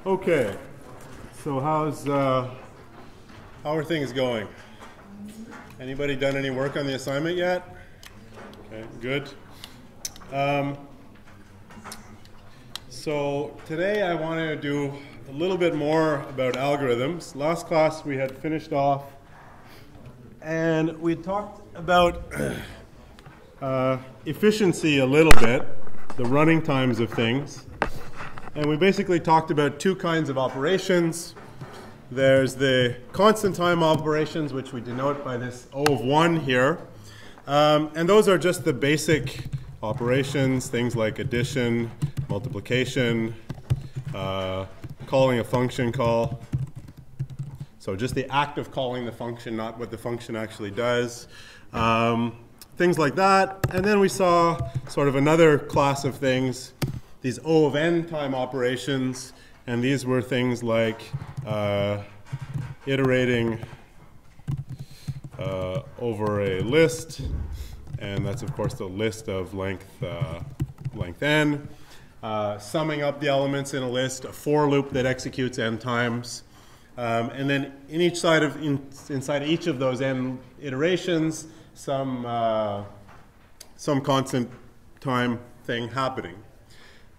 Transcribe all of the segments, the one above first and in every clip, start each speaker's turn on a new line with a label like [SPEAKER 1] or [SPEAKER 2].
[SPEAKER 1] Okay, so how are things going? Anybody done any work on the assignment yet? Okay, good. So today I want to do a little bit more about algorithms. Last class we had finished off and we talked about efficiency a little bit, the running times of things. And we basically talked about two kinds of operations. There's the constant time operations, which we denote by this O of 1 here. And those are just the basic operations, things like addition, multiplication, calling a function call. So just the act of calling the function, not what the function actually does. Things like that. And then we saw sort of another class of things, these O of n time operations. And these were things like iterating over a list. And that's, of course, the list of length n. Summing up the elements in a list, a for loop that executes n times. And then inside each of those n iterations, some constant time thing happening.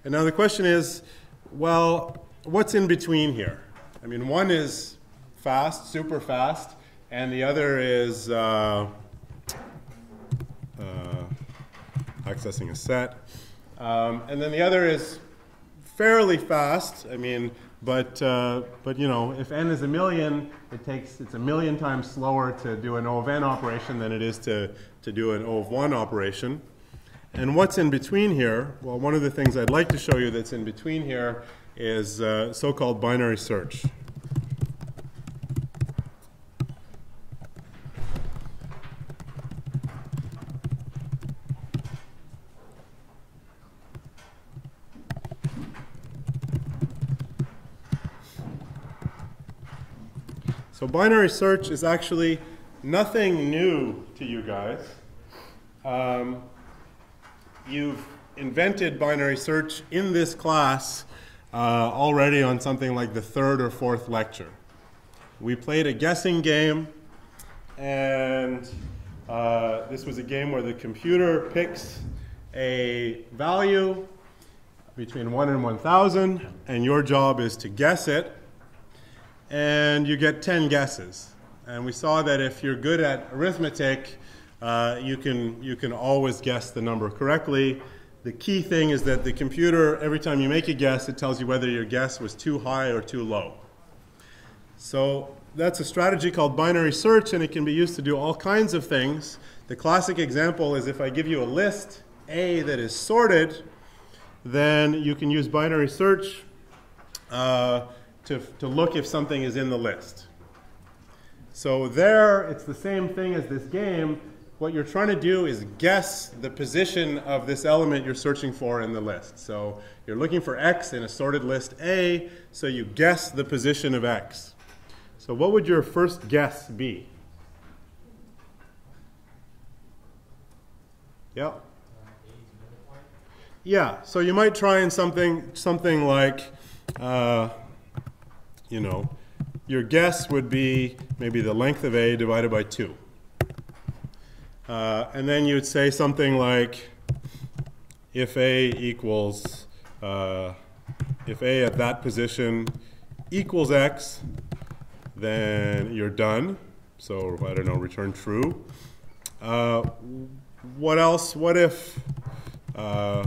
[SPEAKER 1] And now the question is, well, what's in between here? I mean, one is fast, super fast, and the other is accessing a set. And then the other is fairly fast. I mean, but you know, if n is 1,000,000, it's 1,000,000 times slower to do an O of n operation than it is to do an O of 1 operation. And what's in between here? Well, one of the things I'd like to show you that's in between here is so-called binary search. So binary search is actually nothing new to you guys. You've invented binary search in this class already on something like the 3rd or 4th lecture. We played a guessing game, and this was a game where the computer picks a value between 1 and 1,000, and your job is to guess it. And you get 10 guesses. And we saw that if you're good at arithmetic, you can always guess the number correctly. The key thing is that the computer, every time you make a guess, it tells you whether your guess was too high or too low. So that's a strategy called binary search, and it can be used to do all kinds of things. The classic example is if I give you a list A that is sorted, then you can use binary search to look if something is in the list. So there, it's the same thing as this game. What you're trying to do is guess the position of this element you're searching for in the list. So you're looking for X in a sorted list A, so you guess the position of X. So what would your first guess be? Yeah. Yeah, so you might try in something like, you know, your guess would be maybe the length of A divided by 2. And then you'd say something like, if A equals, if A at that position equals X, then you're done. So, I don't know, return true. What else? What if A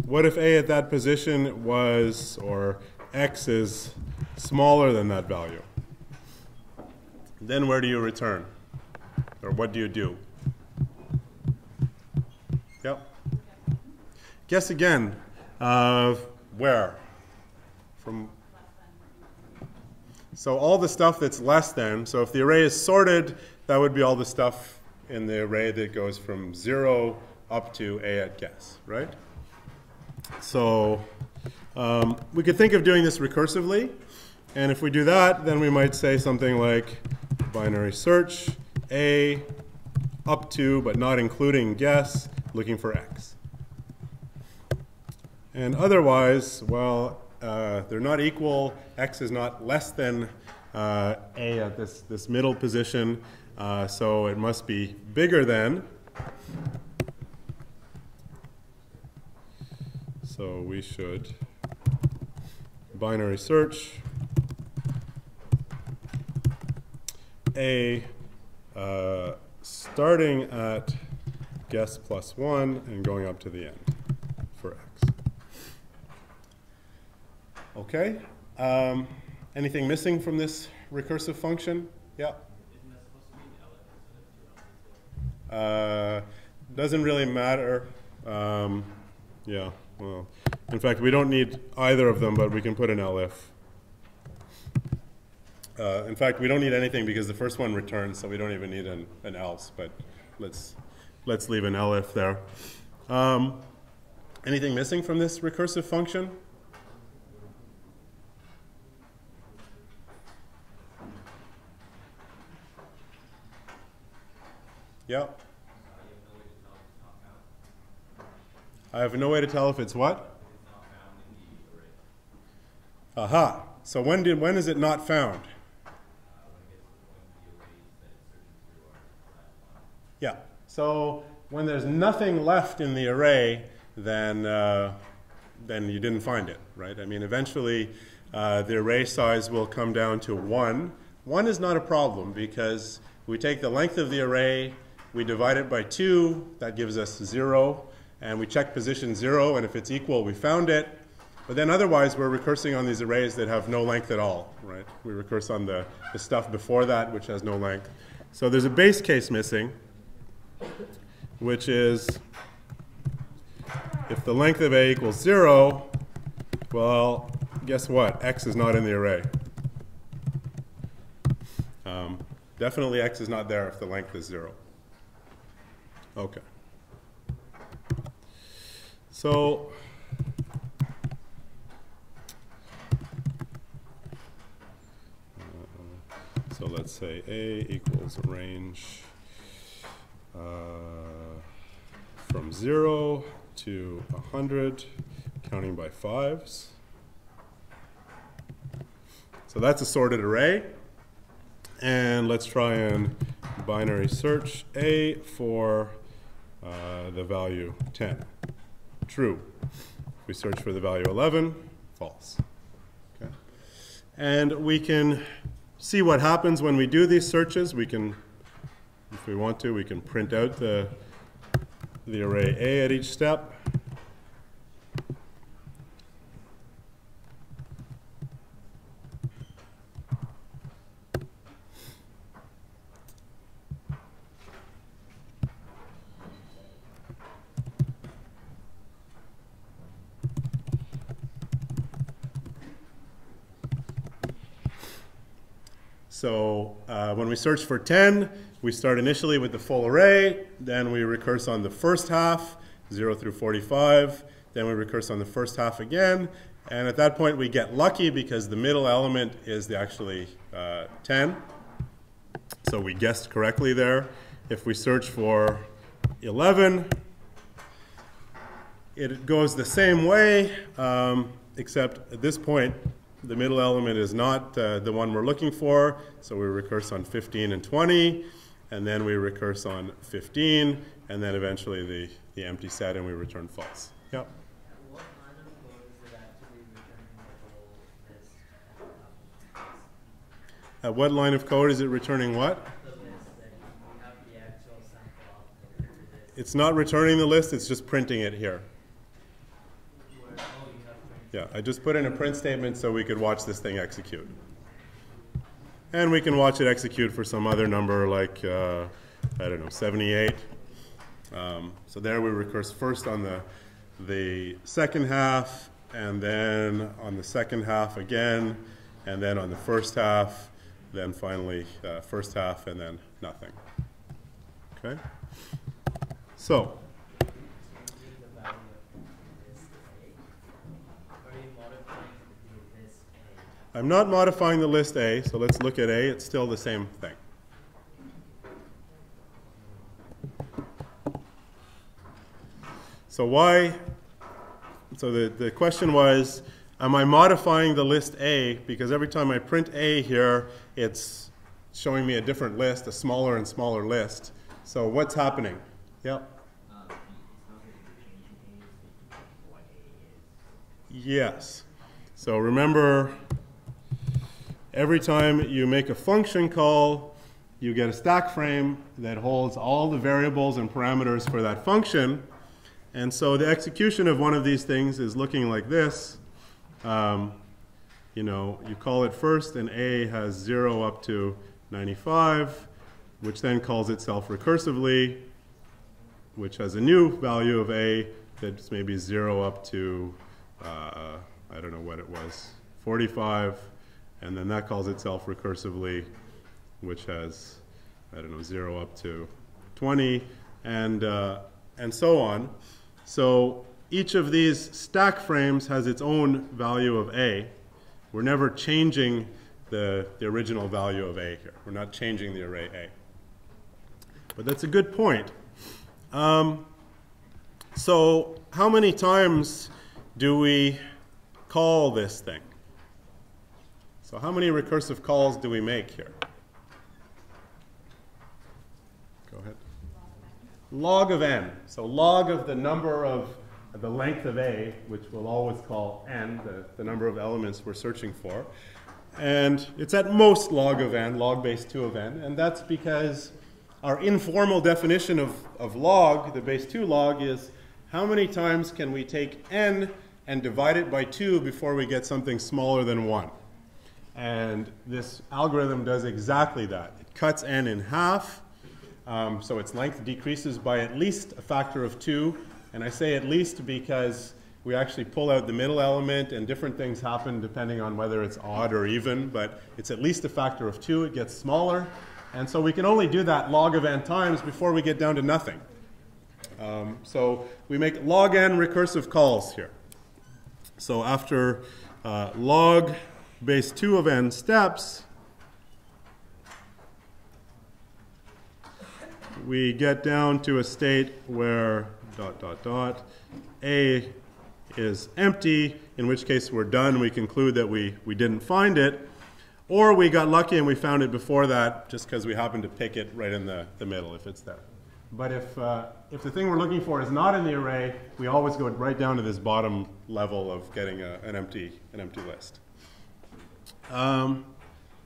[SPEAKER 1] at that position was, or X is smaller than that value? Then where do you return? Or what do you do? Yep. Guess again. Where? From. So all the stuff that's less than. So if the array is sorted, that would be all the stuff in the array that goes from 0 up to A at guess, right? So we could think of doing this recursively. And if we do that, then we might say something like binary search A up to, but not including guess, looking for X. And otherwise, well, they're not equal. X is not less than A at this middle position, so it must be bigger than. So we should binary search A starting at guess plus 1 and going up to the end for X. Okay. Anything missing from this recursive function? Yeah.
[SPEAKER 2] Isn't that supposed to be an LF instead of 2
[SPEAKER 1] Doesn't really matter. Yeah. Well, in fact, we don't need either of them, but we can put an elif. In fact, we don't need anything because the first one returns, so we don't even need an else. But let's leave an elif there. Anything missing from this recursive function? Yeah. I have no way to tell if it's what?
[SPEAKER 2] It's not found in the array.
[SPEAKER 1] Aha. So when is it not found? Yeah. So when there's nothing left in the array, then you didn't find it, right? I mean, eventually the array size will come down to 1. 1 is not a problem because we take the length of the array, we divide it by 2, that gives us 0, and we check position 0, and if it's equal, we found it. But then otherwise, we're recursing on these arrays that have no length at all, right? We recurse on the stuff before that, which has no length. So there's a base case missing, which is if the length of A equals 0, well, guess what? X is not in the array. Definitely X is not there if the length is 0. Okay. So let's say A equals a range from 0 to 100, counting by 5s. So that's a sorted array. And let's try and binary search A for the value 10. True. If we search for the value 11, false. Okay. And we can see what happens when we do these searches. We can, if we want to, we can print out the array A at each step. So when we search for 10, we start initially with the full array, then we recurse on the first half, 0 through 45, then we recurse on the first half again, and at that point we get lucky because the middle element is actually 10. So we guessed correctly there. If we search for 11, it goes the same way, except at this point the middle element is not the one we're looking for, so we recurse on 15 and 20, and then we recurse on 15, and then eventually the empty set, and we return false. Yep.
[SPEAKER 3] What line of code is it actually returning the whole list?
[SPEAKER 1] At what line of code is it returning what?
[SPEAKER 3] The list that you have the actual sample of the list.
[SPEAKER 1] It's not returning the list, it's just printing it here.
[SPEAKER 3] Where, oh, you have print.
[SPEAKER 1] Yeah, I just put in a print statement so we could watch this thing execute. And we can watch it execute for some other number like, I don't know, 78. So there we recurse first on the second half, and then on the second half again, and then on the first half, then finally first half, and then nothing. Okay? So, I'm not modifying the list A, so let's look at A. It's still the same thing. So why? So the question was, am I modifying the list A? Because every time I print A here, it's showing me a different list, a smaller and smaller list. So what's happening? Yep. Yes. So remember, every time you make a function call, you get a stack frame that holds all the variables and parameters for that function. And so the execution of one of these things is looking like this. You know, you call it first, and A has 0 up to 95, which then calls itself recursively, which has a new value of A that's maybe 0 up to, I don't know what it was, 45, and then that calls itself recursively, which has, I don't know, 0 up to 20, and so on. So each of these stack frames has its own value of A. We're never changing the original value of A here. We're not changing the array A. But that's a good point. So how many times do we call this thing? So how many recursive calls do we make here? Go ahead. Log of n. So log of the number of the length of A, which we'll always call n, the number of elements we're searching for. And it's at most log of n, log base 2 of n. And that's because our informal definition of log, the base 2 log, is how many times can we take n and divide it by 2 before we get something smaller than 1. And this algorithm does exactly that. It cuts n in half, so its length decreases by at least a factor of 2. And I say at least because we actually pull out the middle element and different things happen depending on whether it's odd or even, but it's at least a factor of 2. It gets smaller. And so we can only do that log of n times before we get down to nothing. So we make log n recursive calls here. So after log base 2 of n steps, we get down to a state where ... A is empty, in which case we're done. We conclude that we didn't find it. Or we got lucky and we found it before that just because we happened to pick it right in the middle if it's there. But if the thing we're looking for is not in the array, we always go right down to this bottom level of getting an empty list.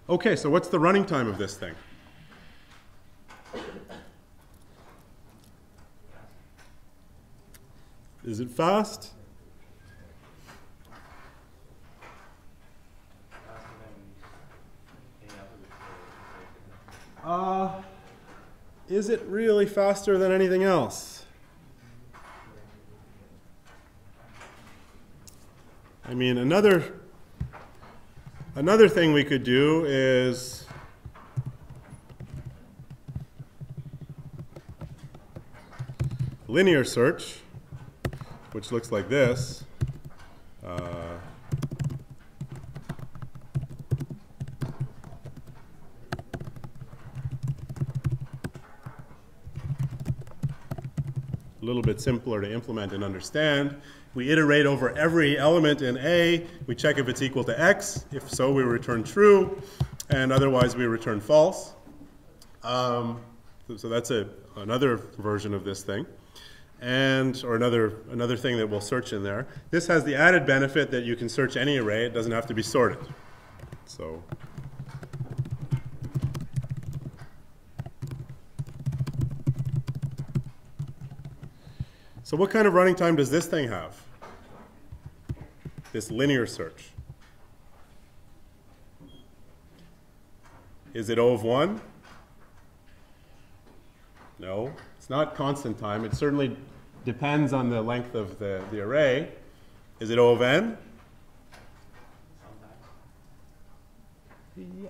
[SPEAKER 1] Okay, so what's the running time of this thing? Is it fast? Is it really faster than anything else? I mean, another thing we could do is linear search, which looks like this. A little bit simpler to implement and understand. We iterate over every element in A. We check if it's equal to x. If so, we return true. And otherwise, we return false. So that's another version of this thing. Or another thing that we'll search in there. This has the added benefit that you can search any array. It doesn't have to be sorted. So what kind of running time does this thing have? This linear search. Is it O of 1? No. It's not constant time. It certainly depends on the length of the array. Is it O of n?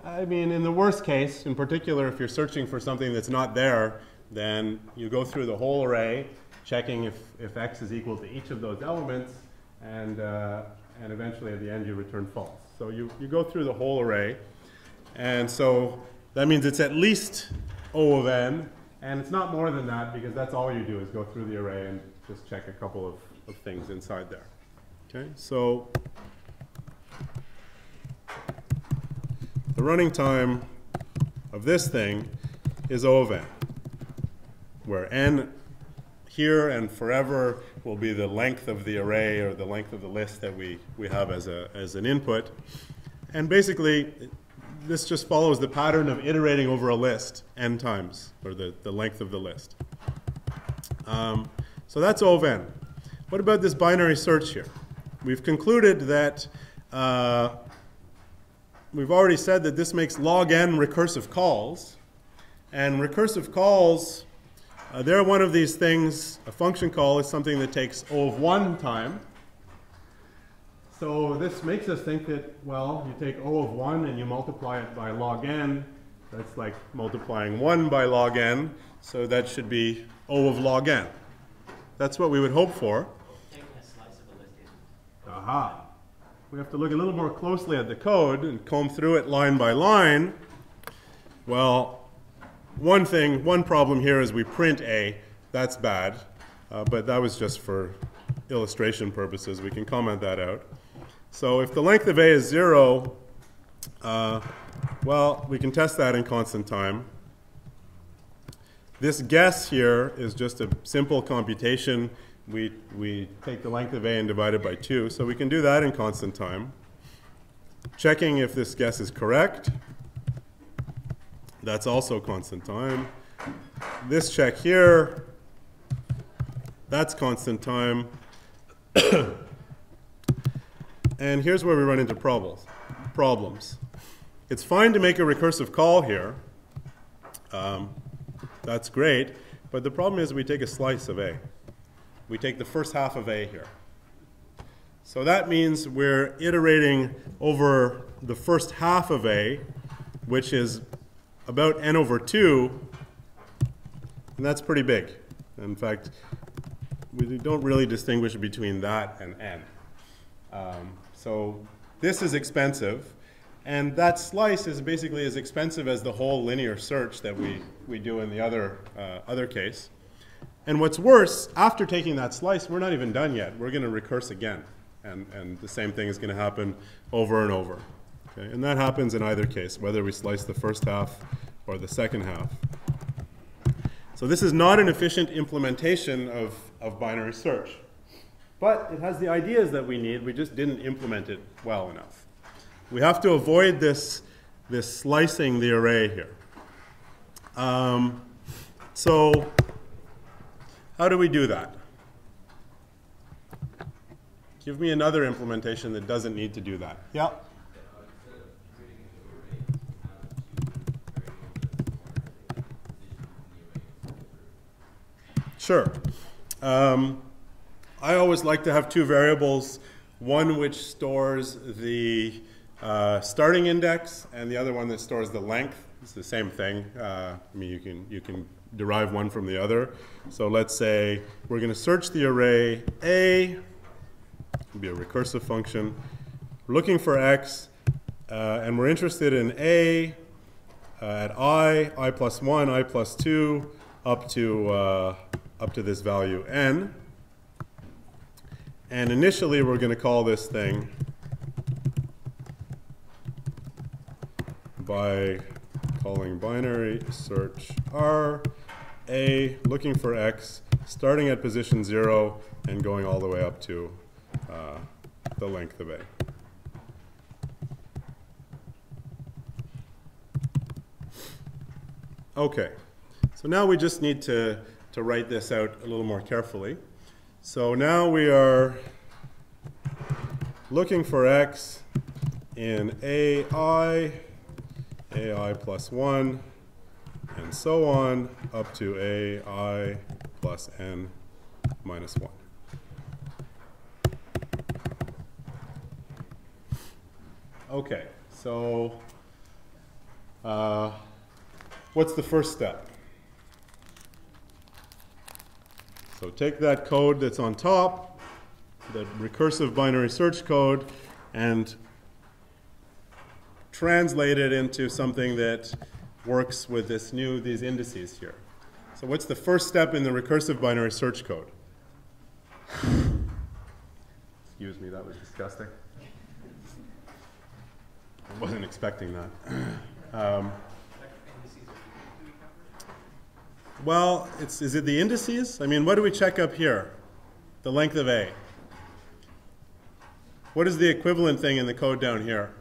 [SPEAKER 1] I mean, in the worst case, in particular, if you're searching for something that's not there, then you go through the whole array, checking if x is equal to each of those elements, and eventually at the end you return false. So you go through the whole array, and so that means it's at least O of n, and it's not more than that because that's all you do is go through the array and just check a couple of things inside there. Okay, so the running time of this thing is O of n, where n here and forever will be the length of the array or the length of the list that we have as an input. And basically, this just follows the pattern of iterating over a list n times, or the length of the list. So that's O of n. What about this binary search here? We've concluded that we've already said that this makes log n recursive calls. And recursive calls, they're one of these things. A function call is something that takes O of 1 time. So this makes us think that, well, you take O of 1 and you multiply it by log n. That's like multiplying 1 by log n. So that should be O of log n. That's what we would hope for.
[SPEAKER 3] Taking a slice of a list is
[SPEAKER 1] Aha. We have to look a little more closely at the code and comb through it line by line. Well, one problem here is we print A. That's bad. But that was just for illustration purposes. We can comment that out. So if the length of A is 0, well, we can test that in constant time. This guess here is just a simple computation. We take the length of A and divide it by 2. So we can do that in constant time. Checking if this guess is correct. That's also constant time. This check here, that's constant time. And here's where we run into problems. It's fine to make a recursive call here. That's great. But the problem is we take a slice of A. We take the first half of A here. So that means we're iterating over the first half of A, which is about n over 2. And that's pretty big. In fact, we don't really distinguish between that and n. So this is expensive. And that slice is basically as expensive as the whole linear search that we do in the other case. And what's worse, after taking that slice, we're not even done yet. We're going to recurse again. And the same thing is going to happen over and over. Okay? And that happens in either case, whether we slice the first half or the second half. So this is not an efficient implementation of binary search. But it has the ideas that we need. We just didn't implement it well enough. We have to avoid this slicing the array here. So how do we do that? Give me another implementation that doesn't need to do that. Yeah? Sure. I always like to have two variables, one which stores the starting index and the other one that stores the length. It's the same thing. I mean, you can derive one from the other. So let's say we're going to search the array A. It'll be a recursive function. We're looking for x, and we're interested in A at I plus 1, I plus 2, up to this value n. And initially, we're going to call this thing by calling binary search R, A, looking for x, starting at position 0, and going all the way up to the length of A. Okay, so now we just need to write this out a little more carefully. So now we are looking for x in AI plus 1, and so on, up to AI plus n minus 1. Okay, so what's the first step? So take that code that's on top, that recursive binary search code, and translate it into something that works with these indices here. So what's the first step in the recursive binary search code? Excuse me, that was disgusting. I wasn't expecting that. Well, is it the indices? I mean, what do we check up here? The length of A. What is the equivalent thing in the code down here?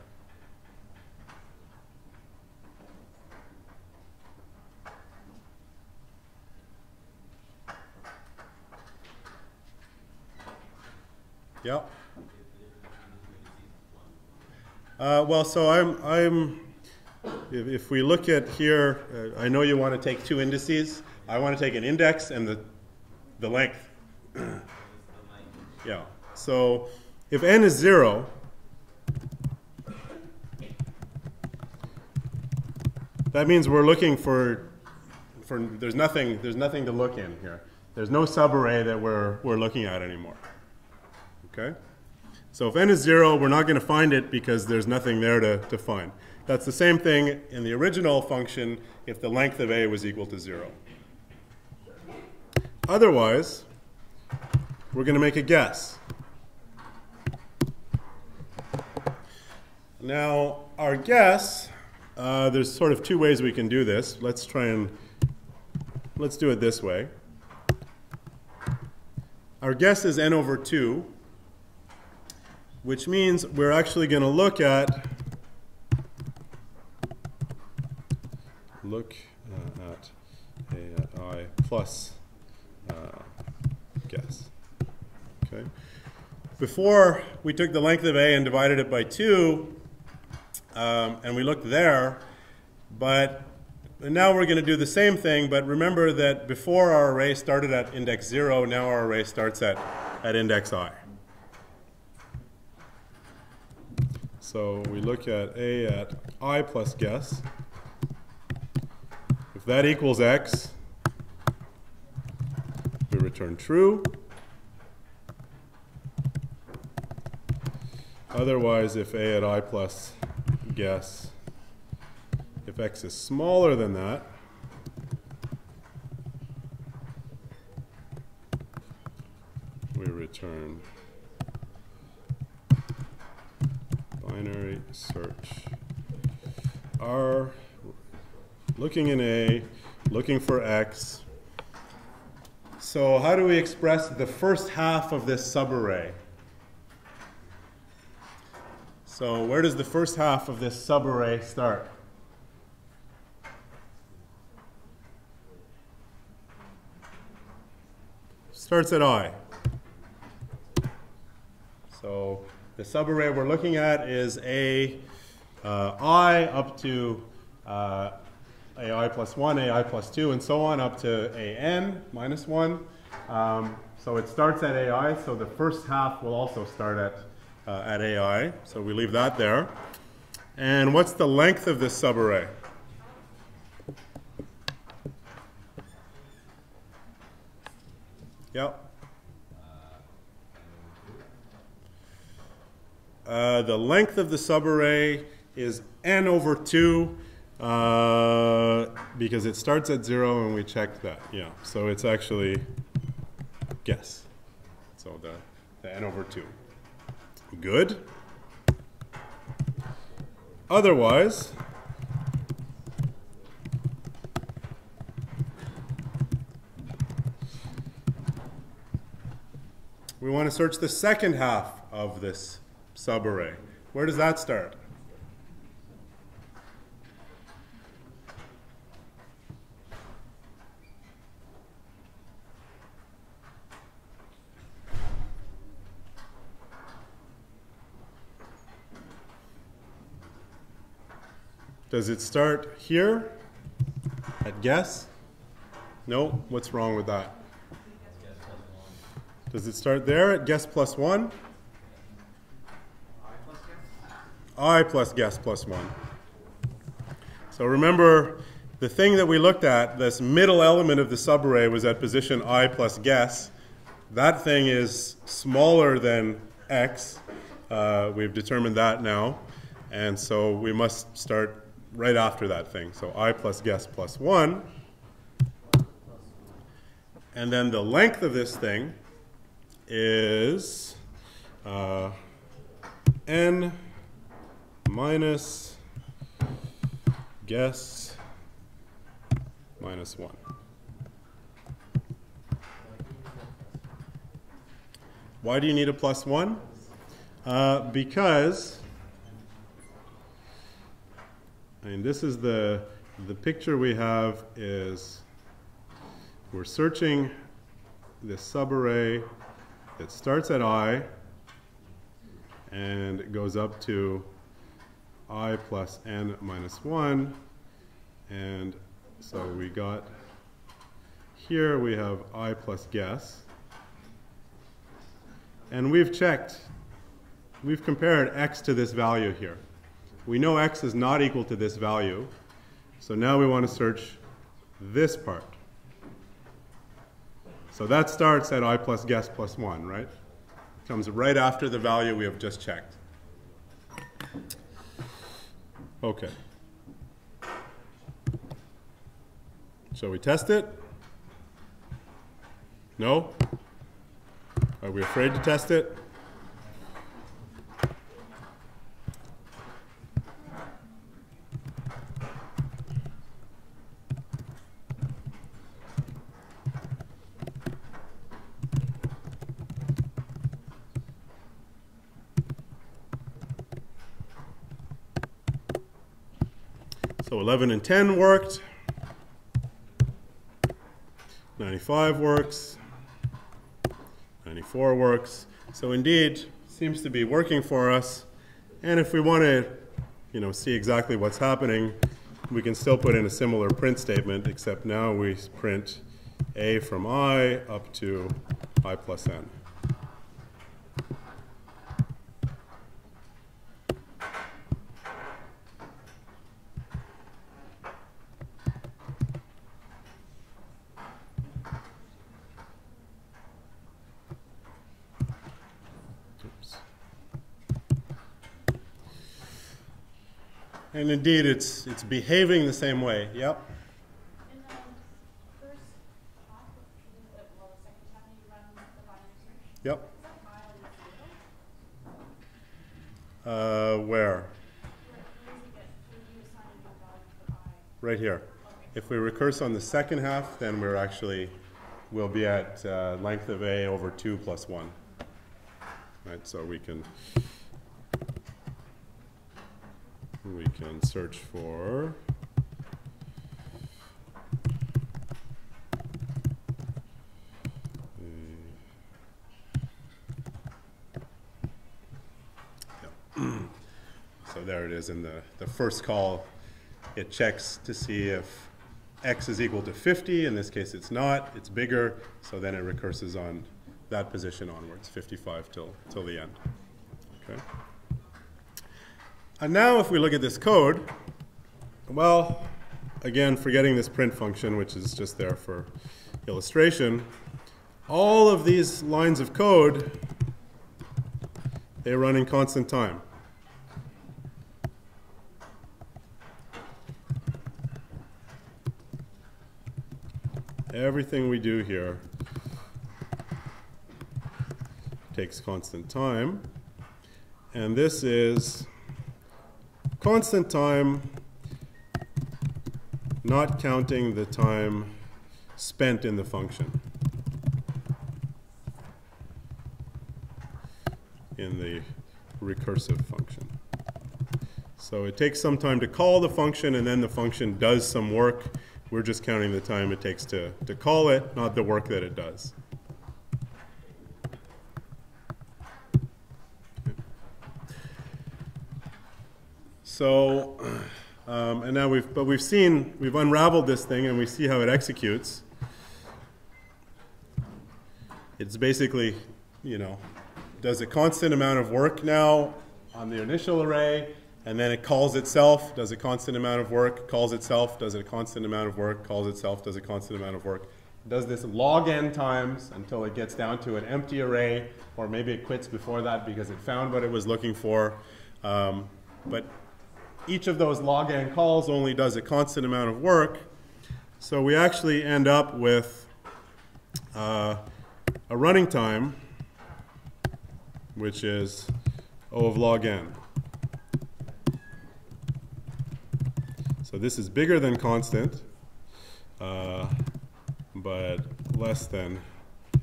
[SPEAKER 1] Yep. Well, so if we look at here, I know you want to take two indices. I want to take an index and the length. Yeah. So if n is 0, that means we're looking for there's nothing to look in here. There's no subarray that we're looking at anymore. Okay? So if n is 0, we're not going to find it because there's nothing there to find. That's the same thing in the original function if the length of A was equal to 0. Otherwise, we're going to make a guess. Now, our guess, there's sort of two ways we can do this. Let's do it this way. Our guess is n over 2, which means we're actually going to look at A at I plus guess. Okay. Before we took the length of A and divided it by 2, and we looked there, but now we're going to do the same thing, but remember that before our array started at index 0, now our array starts at index I. So we look at A at I plus guess. If that equals x, we return true. Otherwise, if A at I plus guess, if x is smaller than that, we return binary search. R, looking in A, looking for x. So how do we express the first half of this subarray? So where does the first half of this subarray start? Starts at I. So the subarray we're looking at is I up to AI plus 1, AI plus 2, and so on up to AN minus 1. So it starts at AI, so the first half will also start at AI. So we leave that there. And what's the length of this subarray? Yep. The length of the subarray is n over 2 because it starts at 0 and we checked that. Yeah, so it's actually guess. So the n over 2. Good. Otherwise, we want to search the second half of this subarray. Where does that start? Does it start here at guess? No? What's wrong with that? Does it start there at guess plus 1? I plus guess plus 1. So remember, the thing that we looked at, this middle element of the subarray was at position I plus guess. That thing is smaller than x. We've determined that now. And so we must start right after that thing. So I plus guess plus 1. And then the length of this thing is n minus guess minus 1. Why do you need a plus 1? Because, I mean, this is the picture we have is we're searching this subarray that starts at I and it goes up to I plus n minus 1. And so we got, here we have I plus guess. And we've checked, we've compared x to this value here. We know x is not equal to this value. So now we want to search this part. So that starts at I plus guess plus 1, right? Comes right after the value we have just checked. Okay. Shall we test it? No? Are we afraid to test it? So 11 and 10 worked. 95 works. 94 works. So indeed, seems to be working for us. And if we want to, see exactly what's happening, we can still put in a similar print statement, except now we print a from I up to I plus n. And indeed, it's behaving the same way. Yep.
[SPEAKER 4] In the first half, the second time you run the binary search,
[SPEAKER 1] Yep.
[SPEAKER 4] is that I
[SPEAKER 1] Where?
[SPEAKER 4] Where do you assign a new value for I?
[SPEAKER 1] Right here. If we recurse on the second half, then we'll be at length of A over 2 plus 1. Right, so we can search for so there it is in the first call. It checks to see if x is equal to 50. In this case, it's not. It's bigger. So then it recurses on that position onwards, 55 till the end. Okay. And now if we look at this code, well, again, forgetting this print function, which is just there for illustration, all of these lines of code, they run in constant time. Everything we do here takes constant time. And this is constant time, not counting the time spent in the function, in the recursive function. So it takes some time to call the function, and then the function does some work. We're just counting the time it takes to call it, not the work that it does. So, and now we've unraveled this thing and we see how it executes. It's basically, does a constant amount of work now on the initial array, and then it calls itself, does a constant amount of work, calls itself, does a constant amount of work, calls itself, does a constant amount of work. It does this log n times until it gets down to an empty array, or maybe it quits before that because it found what it was looking for. But each of those log n calls only does a constant amount of work. So we actually end up with a running time, which is O of log n. So this is bigger than constant, but less than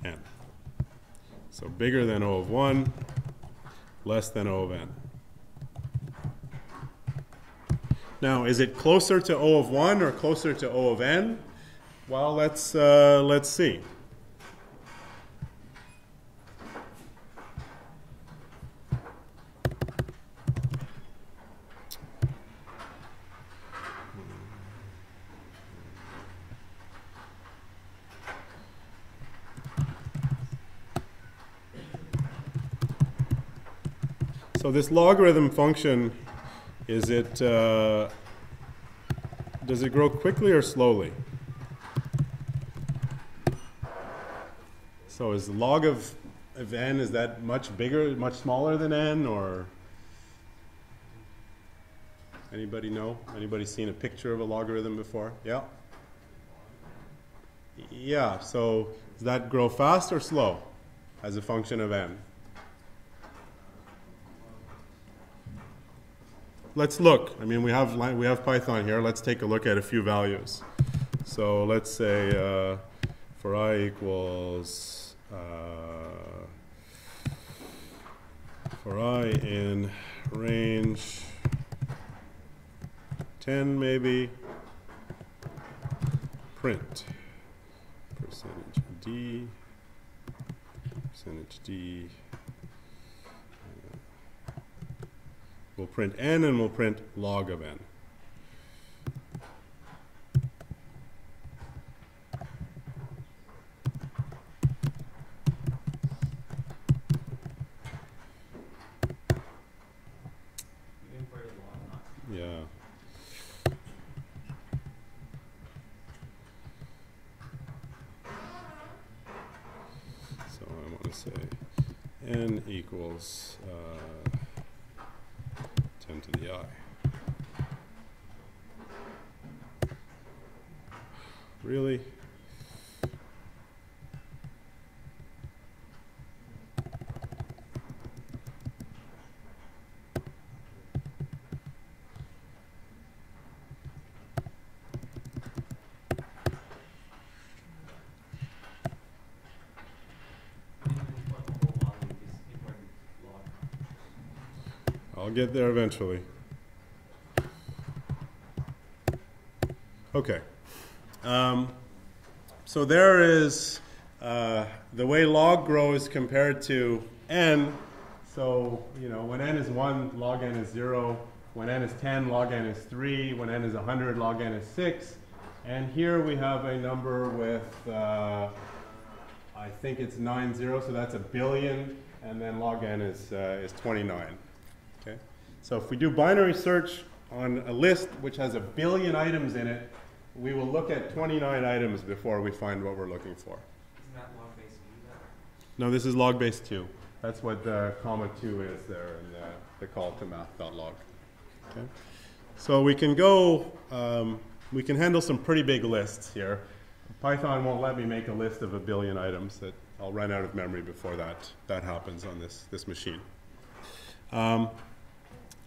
[SPEAKER 1] n. So bigger than O of 1, less than O of n. Now, is it closer to O of 1 or closer to O of n? Well, let's see. So this logarithm function, does it grow quickly or slowly? So is log of n, is that much bigger, much smaller than n, or anybody know? Anybody seen a picture of a logarithm before? Yeah? Yeah, so does that grow fast or slow as a function of n? Let's look. I mean, we have Python here. Let's take a look at a few values. So let's say for I equals for I in range 10 maybe, print percentage d. We'll print n and we'll print log of n. Yeah. So I want to say n equals 10 to the I. Really? I'll get there eventually. Okay. So there is the way log grows compared to n. So, you know, when n is 1, log n is 0. When n is 10, log n is 3. When n is 100, log n is 6. And here we have a number with, I think it's 90, so that's a billion. And then log n is 29. Okay? So if we do binary search on a list which has a billion items in it, we will look at 29 items before we find what we're looking for.
[SPEAKER 2] Isn't that log base 2 then?
[SPEAKER 1] No, this is log base 2. That's what the comma 2 is there in the call to math.log. Okay? So we can go, we can handle some pretty big lists here. Python won't let me make a list of a billion items. That I'll run out of memory before that happens on this machine.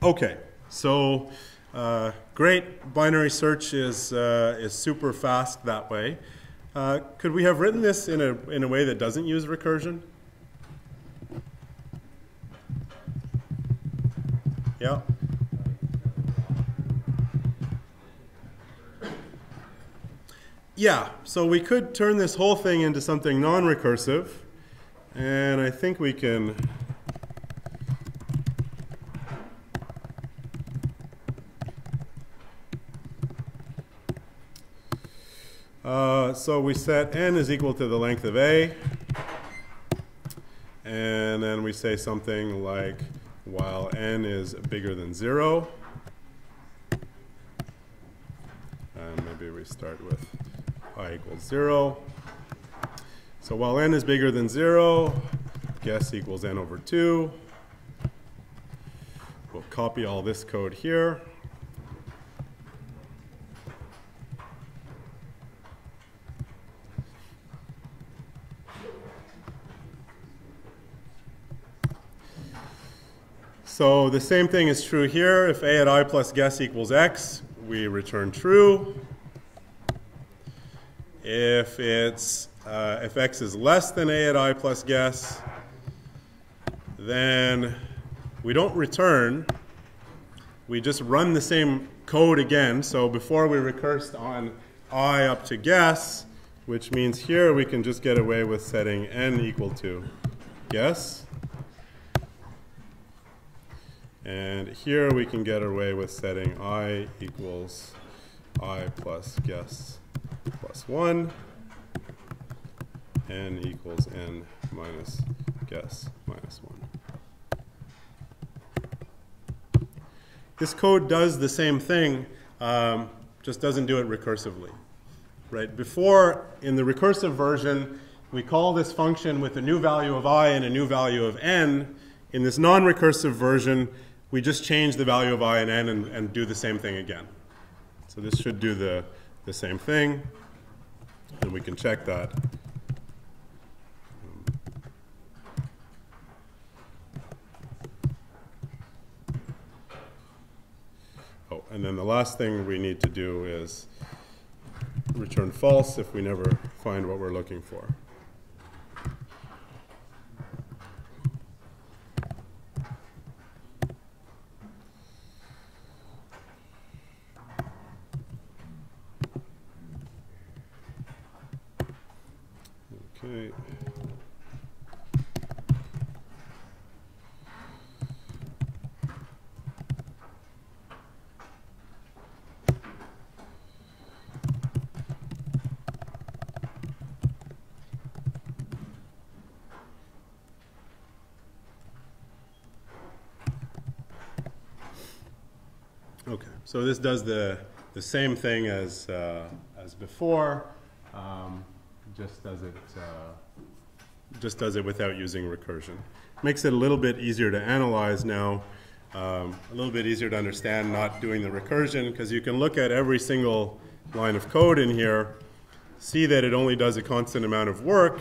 [SPEAKER 1] Okay, so great. Binary search is super fast that way. Could we have written this in a way that doesn't use recursion? Yeah. Yeah, so we could turn this whole thing into something non-recursive, and I think we can. So we set n is equal to the length of A, and then we say something like while n is bigger than 0, and maybe we start with I equals 0. So while n is bigger than 0, guess equals n over 2. We'll copy all this code here. So the same thing is true here. If a at I plus guess equals x, we return true. If if x is less than a at I plus guess, then we don't return. We just run the same code again. So before we recursed on I up to guess, which means here we can just get away with setting n equal to guess. And here we can get away with setting I equals I plus guess plus 1, n equals n minus guess minus 1. This code does the same thing, just doesn't do it recursively. Right? Before, in the recursive version, we call this function with a new value of I and a new value of n. In this non-recursive version, we just change the value of I and n and do the same thing again. So this should do the same thing, and we can check that. Oh, and then the last thing we need to do is return false if we never find what we're looking for. Okay. Okay, so this does the same thing as before, just does it without using recursion. Makes it a little bit easier to analyze now, a little bit easier to understand not doing the recursion, because you can look at every single line of code in here, see that it only does a constant amount of work,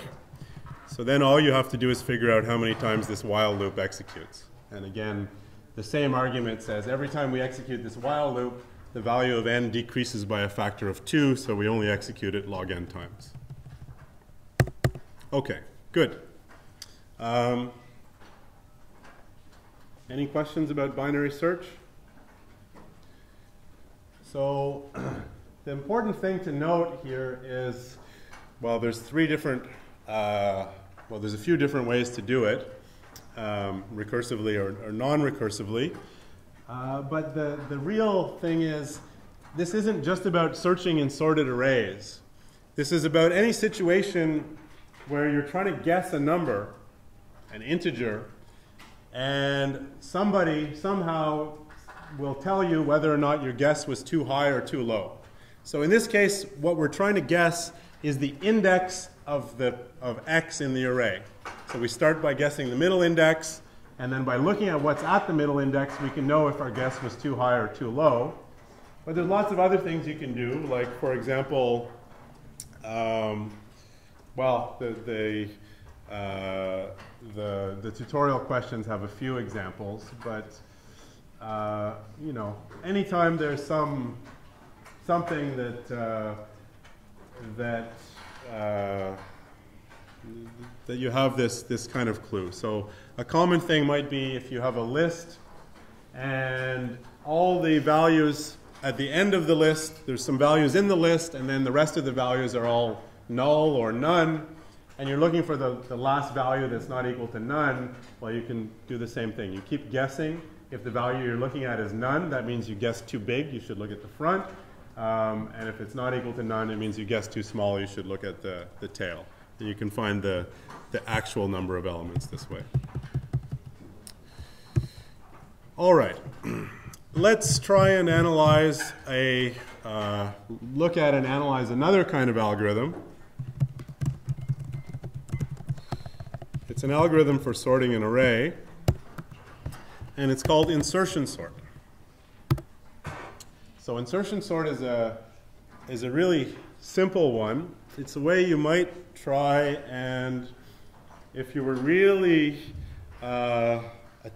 [SPEAKER 1] so then all you have to do is figure out how many times this while loop executes. And again, the same argument says every time we execute this while loop, the value of n decreases by a factor of 2, so we only execute it log n times. Okay, good. Any questions about binary search? So the important thing to note here is, well, there's three different, there's a few different ways to do it. Recursively or non-recursively. But the real thing is, this isn't just about searching in sorted arrays. This is about any situation where you're trying to guess a number, an integer, and somebody somehow will tell you whether or not your guess was too high or too low. So in this case, what we're trying to guess is the index of x in the array. So we start by guessing the middle index, and then by looking at what's at the middle index, we can know if our guess was too high or too low. But there's lots of other things you can do, like, for example, the tutorial questions have a few examples, but you know, anytime there's something that you have this kind of clue. So a common thing might be if you have a list and all the values at the end of the list, there's some values in the list, and then the rest of the values are all null or none, and you're looking for the last value that's not equal to none. Well, you can do the same thing. You keep guessing. If the value you're looking at is none, that means you guessed too big. You should look at the front. And if it's not equal to none, it means you guessed too small. You should look at the tail. And you can find the actual number of elements this way. All right. Let's try and analyze look at and analyze another kind of algorithm. It's an algorithm for sorting an array, and it's called insertion sort. So insertion sort is a really simple one. It's a way you might try, and if you were really a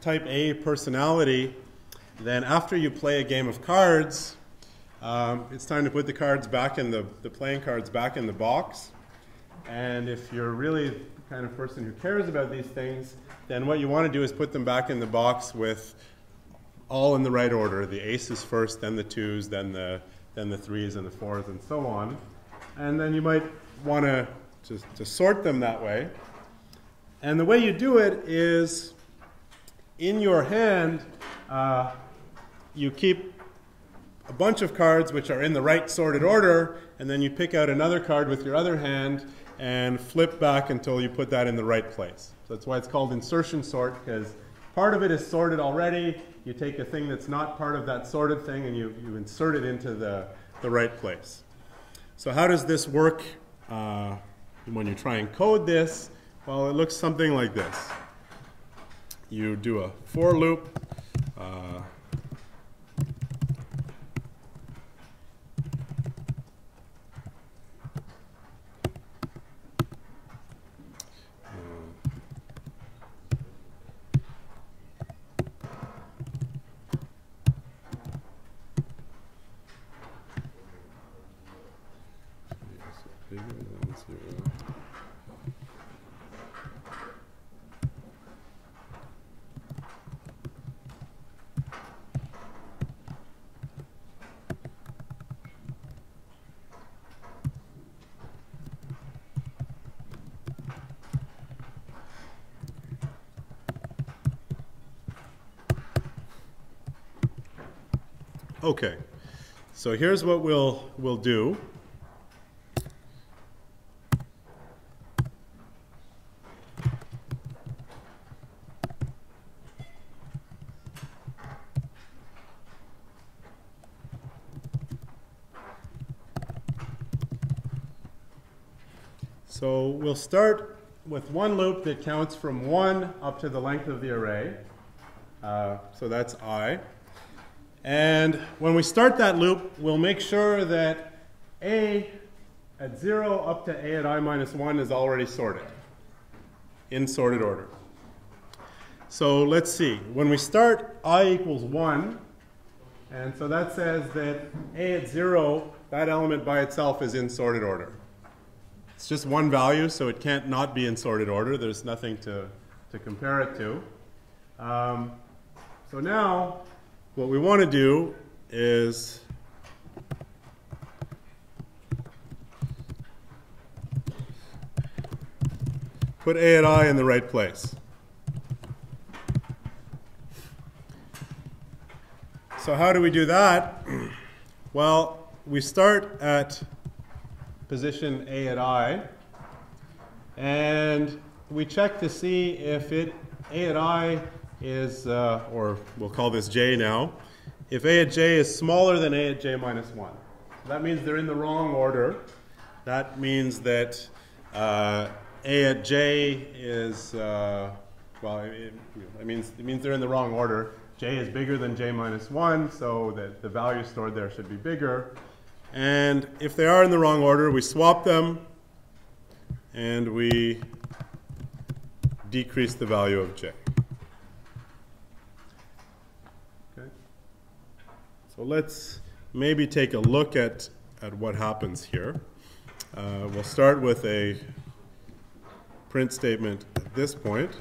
[SPEAKER 1] type A personality, then after you play a game of cards, it's time to put the cards back in the playing cards back in the box. And if you're really the kind of person who cares about these things, then what you want to do is put them back in the box with all in the right order. The aces first, then the twos, then the threes and the fours, and so on. And then you might want to sort them that way. And the way you do it is, in your hand, you keep a bunch of cards which are in the right sorted order, and then you pick out another card with your other hand and flip back until you put that in the right place. So that's why it's called insertion sort, because part of it is sorted already. You take a thing that's not part of that sorted thing and you insert it into the right place. So how does this work when you try and code this? Well, it looks something like this. You do a for loop. Okay, so here's what we'll do. So we'll start with one loop that counts from 1 up to the length of the array. So that's I. And when we start that loop, we'll make sure that A at 0 up to A at I minus 1 is already sorted, in sorted order. So let's see. When we start, I equals 1. And so that says that A at 0, that element by itself is in sorted order. It's just one value, so it can't not be in sorted order. There's nothing to compare it to. So now, what we want to do is put A at I in the right place. So how do we do that? Well, we start at position A at I, and we check to see if A at I is, or we'll call this J now, if A at J is smaller than A at J minus 1. So that means they're in the wrong order. That means that A at J is, well, it means they're in the wrong order. J is bigger than J minus 1, so that the value stored there should be bigger. And if they are in the wrong order, we swap them, and we decrease the value of J. So let's maybe take a look at what happens here. We'll start with a print statement at this point,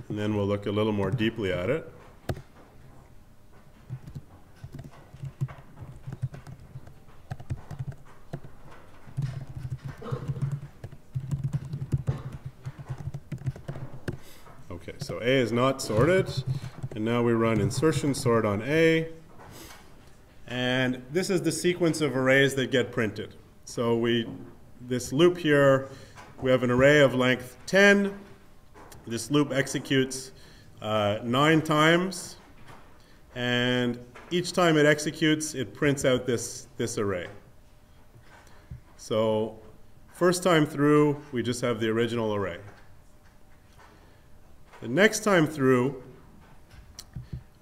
[SPEAKER 1] and then we'll look a little more deeply at it. Okay, so A is not sorted. And now we run insertion sort on A. And this is the sequence of arrays that get printed. So this loop here, we have an array of length 10. This loop executes 9 times. And each time it executes, it prints out this array. So first time through, we just have the original array. The next time through,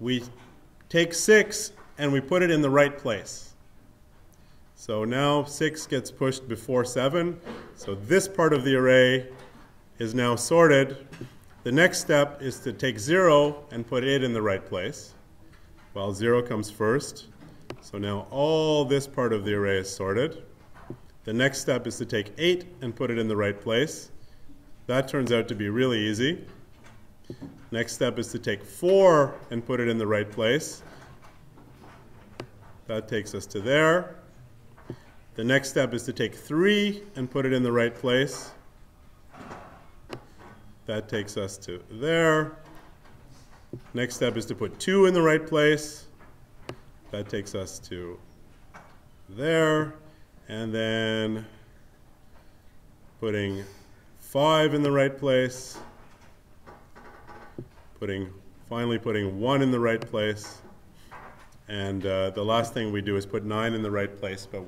[SPEAKER 1] we take 6 and we put it in the right place. So now 6 gets pushed before 7. So this part of the array is now sorted. The next step is to take 0 and put it in the right place. Well, 0 comes first. So now all this part of the array is sorted. The next step is to take 8 and put it in the right place. That turns out to be really easy. Next step is to take 4 and put it in the right place. That takes us to there. The next step is to take 3 and put it in the right place. That takes us to there. Next step is to put 2 in the right place. That takes us to there. And then putting 5 in the right place. Finally putting 1 in the right place. And the last thing we do is put 9 in the right place, but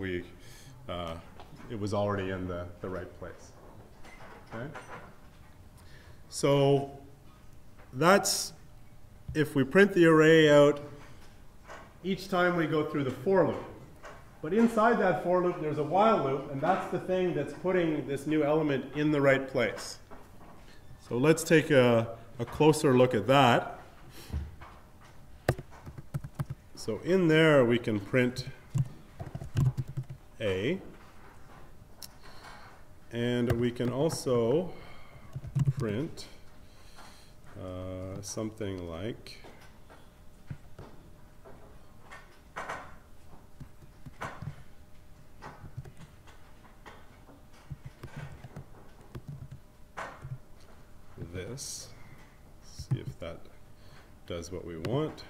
[SPEAKER 1] it was already in the right place. Okay? So that's if we print the array out each time we go through the for loop. But inside that for loop, there's a while loop, and that's the thing that's putting this new element in the right place. So let's take a closer look at that. So in there, we can print A. And we can also print something like this. See if that does what we want.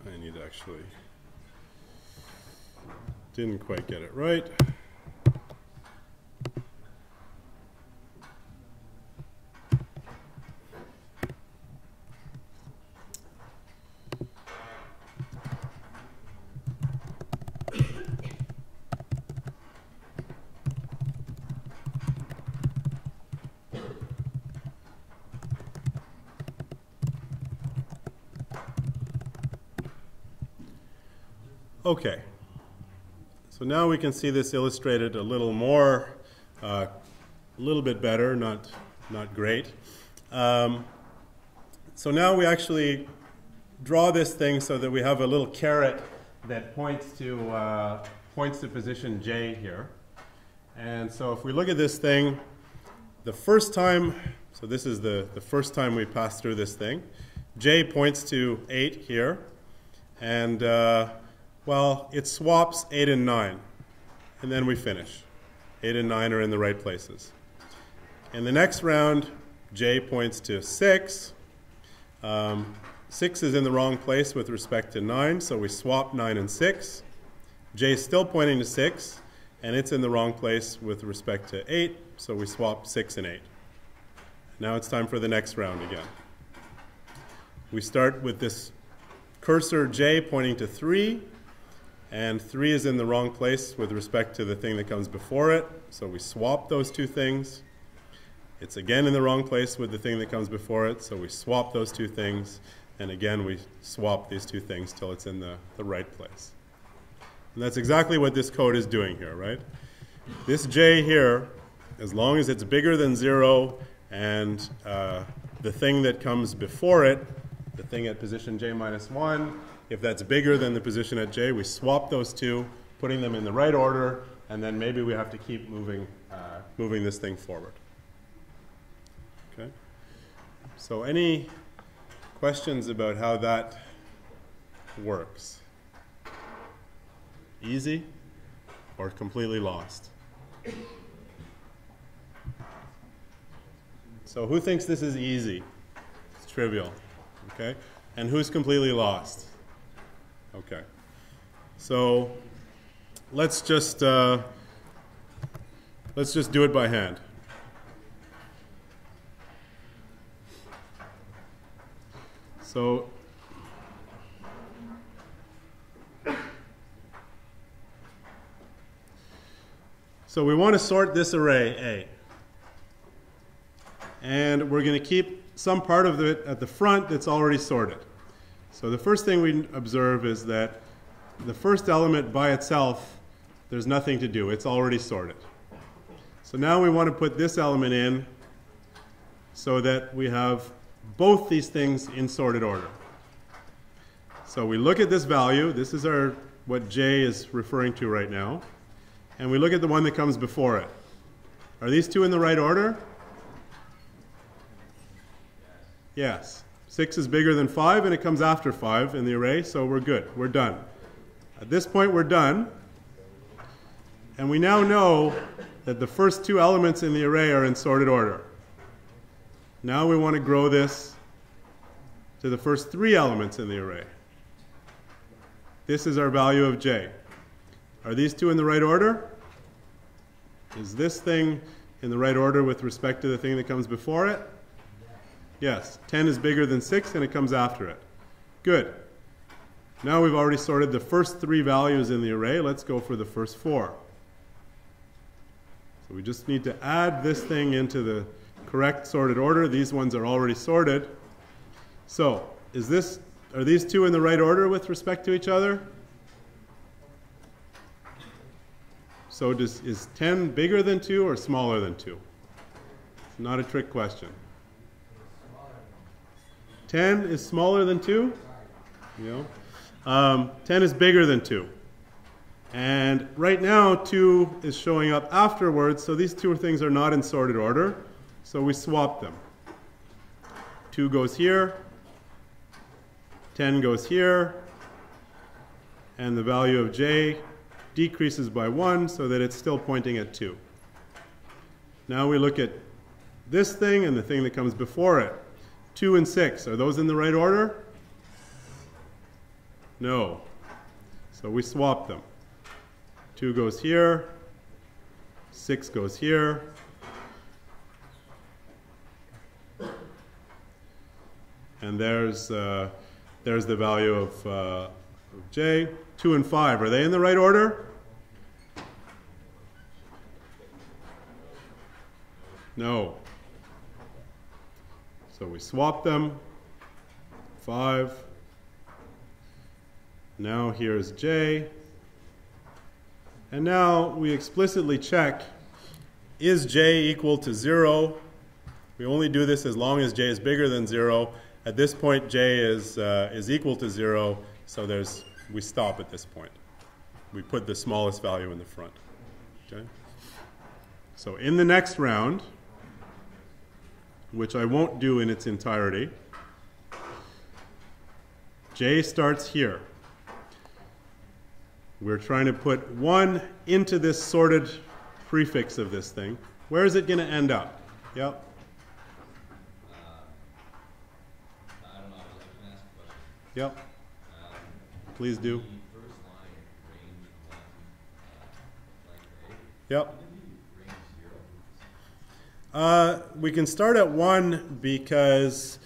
[SPEAKER 1] I need to actually didn't quite get it right. Okay, so now we can see this illustrated a little more, a little bit better, not great. So now we actually draw this thing so that we have a little caret that points to position J here. And so if we look at this thing, the first time, so this is the first time we pass through this thing, J points to 8 here, and well, it swaps 8 and 9, and then we finish. 8 and 9 are in the right places. In the next round, J points to 6. 6 is in the wrong place with respect to 9, so we swap 9 and 6. J is still pointing to 6, and it's in the wrong place with respect to 8, so we swap 6 and 8. Now it's time for the next round again. We start with this cursor J pointing to 3. And 3 is in the wrong place with respect to the thing that comes before it, so we swap those two things. It's again in the wrong place with the thing that comes before it, so we swap those two things. And again, we swap these two things till it's in the right place. And that's exactly what this code is doing here, right? This J here, as long as it's bigger than 0 and the thing that comes before it, the thing at position J minus 1, if that's bigger than the position at J, we swap those two, putting them in the right order, and then maybe we have to keep moving this thing forward. Okay? So any questions about how that works? Easy or completely lost? So who thinks this is easy? It's trivial. Okay? And who's completely lost? Okay, so let's just do it by hand. So we want to sort this array A. and we're going to keep some part of it at the front that's already sorted. So the first thing we observe is that the first element by itself, there's nothing to do. It's already sorted. So now we want to put this element in so that we have both these things in sorted order. So we look at this value. This is what J is referring to right now. And we look at the one that comes before it. Are these two in the right order? Yes. 6 is bigger than 5, and it comes after 5 in the array, so we're good. We're done. At this point, we're done. And we now know that the first two elements in the array are in sorted order. Now we want to grow this to the first three elements in the array. This is our value of J. Are these two in the right order? Is this thing in the right order with respect to the thing that comes before it? Yes. 10 is bigger than 6, and it comes after it. Good. Now we've already sorted the first three values in the array. Let's go for the first four. So we just need to add this thing into the correct sorted order. These ones are already sorted. So are these two in the right order with respect to each other? So is 10 bigger than 2 or smaller than 2? It's not a trick question. 10 is smaller than 2? You know? 10 is bigger than 2. And right now, 2 is showing up afterwards, so these two things are not in sorted order. So we swap them. 2 goes here, 10 goes here, and the value of J decreases by 1 so that it's still pointing at 2. Now we look at this thing and the thing that comes before it. 2 and 6, are those in the right order? No. So we swap them. 2 goes here, 6 goes here, and there's the value of J. 2 and 5, are they in the right order? No. So we swap them. 5. Now here's J. And now we explicitly check, is J equal to 0? We only do this as long as J is bigger than 0. At this point, J is equal to 0, so we stop at this point. We put the smallest value in the front. Okay? So in the next round, which I won't do in its entirety, J starts here. We're trying to put 1 into this sorted prefix of this thing. Where is it going to end up? Yep.
[SPEAKER 5] I don't know. I was going to ask a question.
[SPEAKER 1] Yep. Please do.
[SPEAKER 5] The first line, range 1, blank A.
[SPEAKER 1] Yep.
[SPEAKER 5] Range 0.
[SPEAKER 1] We can start at 1 because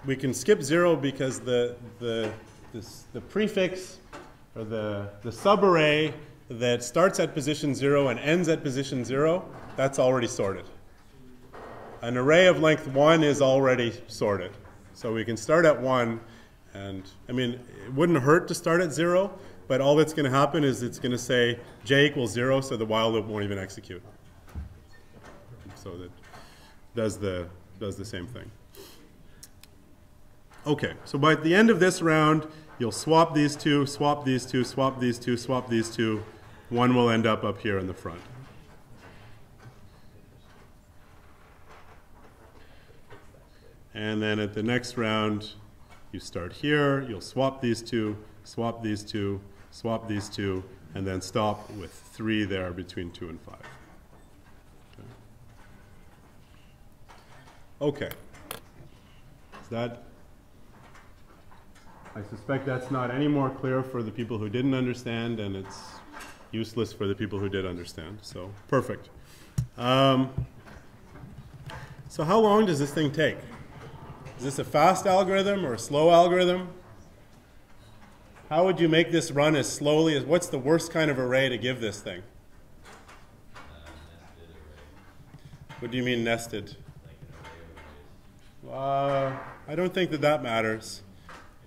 [SPEAKER 1] we can skip 0 because the prefix or the subarray that starts at position 0 and ends at position 0, that's already sorted. An array of length 1 is already sorted. So we can start at 1, and I mean, it wouldn't hurt to start at 0, but all that's going to happen is it's going to say J equals 0, so the while loop won't even execute. So that does the same thing. Okay, so by the end of this round, you'll swap these two, swap these two, swap these two, swap these two. 1 will end up here in the front. And then at the next round, you start here, you'll swap these two, swap these two, swap these two, and then stop with 3 there between 2 and 5. Okay. Is that? I suspect that's not any more clear for the people who didn't understand, and it's useless for the people who did understand. So, perfect. So how long does this thing take? Is this a fast algorithm or a slow algorithm? How would you make this run as slowly as, what's the worst kind of array to give this thing? What do you mean nested?
[SPEAKER 5] like an array of arrays.
[SPEAKER 1] I don't think that that matters.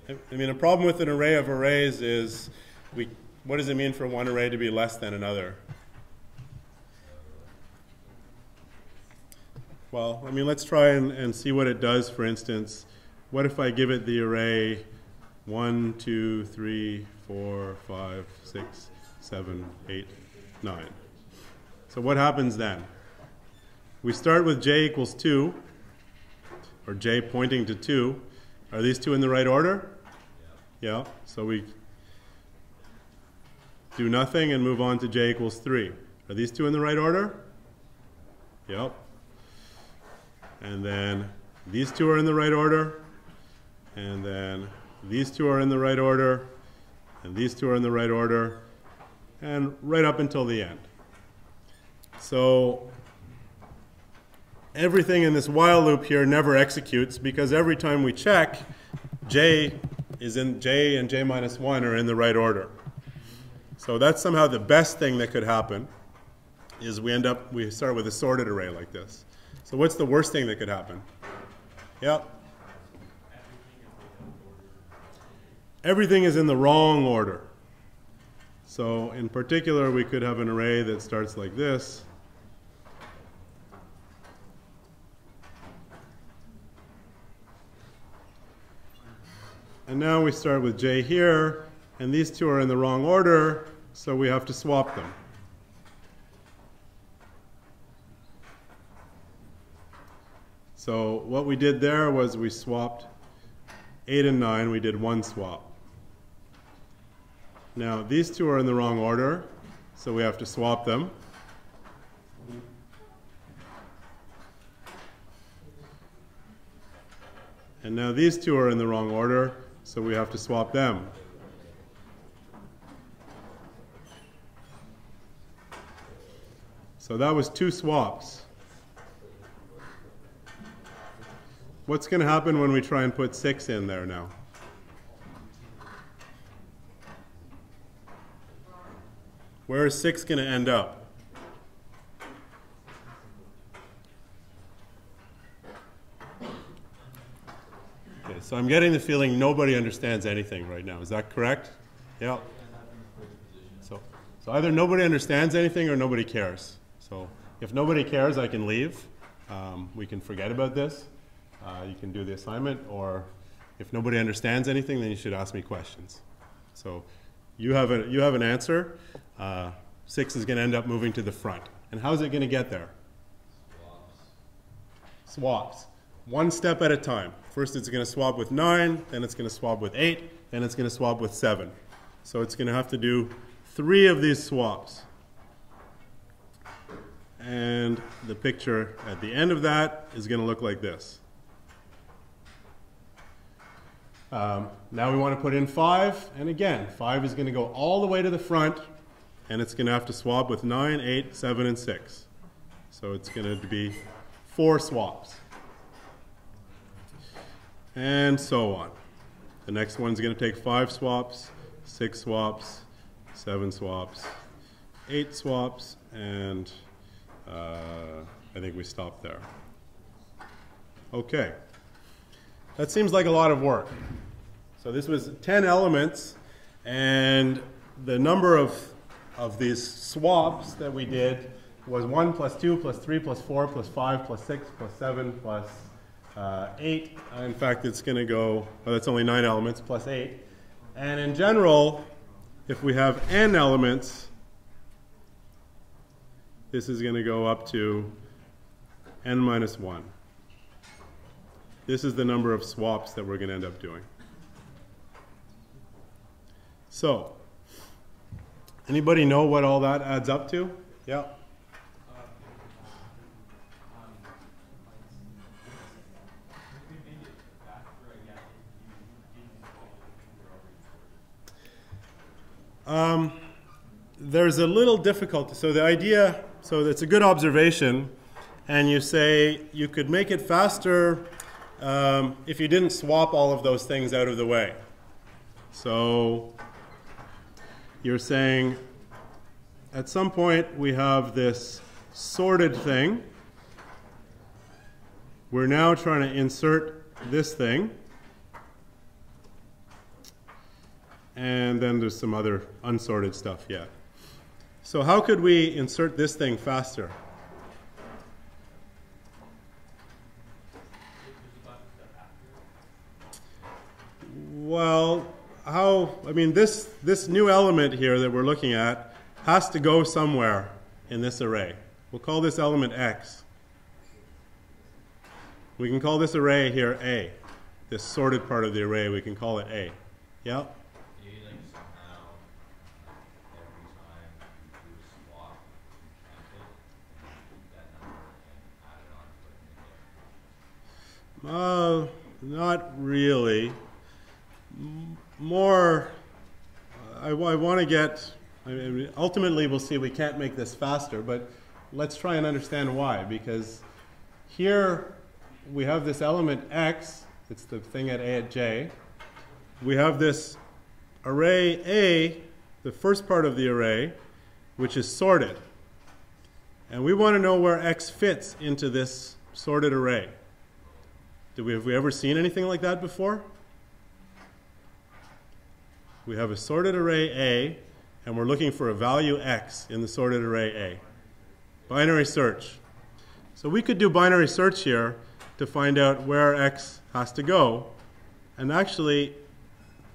[SPEAKER 1] I mean, a problem with an array of arrays is what does it mean for one array to be less than another? Well, I mean, let's try and see what it does. For instance, what if I give it the array 1, 2, 3, 4, 5, 6, 7, 8, 9? So what happens then? We start with j equals 2, or j pointing to 2. Are these two in the right order? Yeah. So we do nothing and move on to j equals 3. Are these two in the right order? Yep. And then these two are in the right order. And then these two are in the right order. And these two are in the right order. And right up until the end. So everything in this while loop here never executes because every time we check, j and j minus 1 are in the right order. So that's somehow the best thing that could happen is we start with a sorted array like this. So what's the worst thing that could happen? Yep. Everything is in the wrong order. So in particular, we could have an array that starts like this. And now we start with j here, and these two are in the wrong order, so we have to swap them. So what we did there was we swapped 8 and 9, we did one swap. Now these two are in the wrong order, so we have to swap them. And now these two are in the wrong order, so we have to swap them. So that was 2 swaps. What's going to happen when we try and put 6 in there now? Where is 6 going to end up? Okay, so I'm getting the feeling nobody understands anything right now. Is that correct? Yeah. So either nobody understands anything or nobody cares. So if nobody cares, I can leave. We can forget about this. You can do the assignment, or if nobody understands anything, then you should ask me questions. So you have an answer. 6 is going to end up moving to the front. And how's it going to get there? Swaps. One step at a time. First it's going to swap with 9, then it's going to swap with 8, then it's going to swap with 7. So it's going to have to do 3 of these swaps. And the picture at the end of that is going to look like this. Now we want to put in 5, and again, 5 is going to go all the way to the front, and it's going to have to swap with 9, 8, 7, and 6. So it's going to be 4 swaps. And so on. The next one's going to take 5 swaps, 6 swaps, 7 swaps, 8 swaps, and I think we stop there. Okay. That seems like a lot of work. So this was 10 elements, and the number of these swaps that we did was 1 plus 2 plus 3 plus 4 plus 5 plus 6 plus 7 plus 8. In fact, it's going to go, well, that's only 9 elements plus 8. And in general, if we have n elements, this is going to go up to n minus 1. This is the number of swaps that we're going to end up doing. So, anybody know what all that adds up to? Yeah. There's a little difficulty. So the idea, so it's a good observation, and you say you could make it faster if you didn't swap all of those things out of the way. So you're saying at some point we have this sorted thing, we're now trying to insert this thing. And then there's some other unsorted stuff yet. So how could we insert this thing faster? Well, I mean, this new element here that we're looking at has to go somewhere in this array. We'll call this element X. We can call this array here A. This sorted part of the array, we can call it A. Yeah?
[SPEAKER 5] Do you like somehow every time you do a swap, you keep that number and add it on to it again?
[SPEAKER 1] Not really. More, I want to get, I mean, ultimately we'll see we can't make this faster, but let's try and understand why. Because here we have this element X, it's the thing at J. We have this array A, the first part of the array, which is sorted. And we want to know where X fits into this sorted array. Have we ever seen anything like that before? We have a sorted array A, and we're looking for a value X in the sorted array A. Binary search. So we could do binary search here to find out where X has to go. And actually,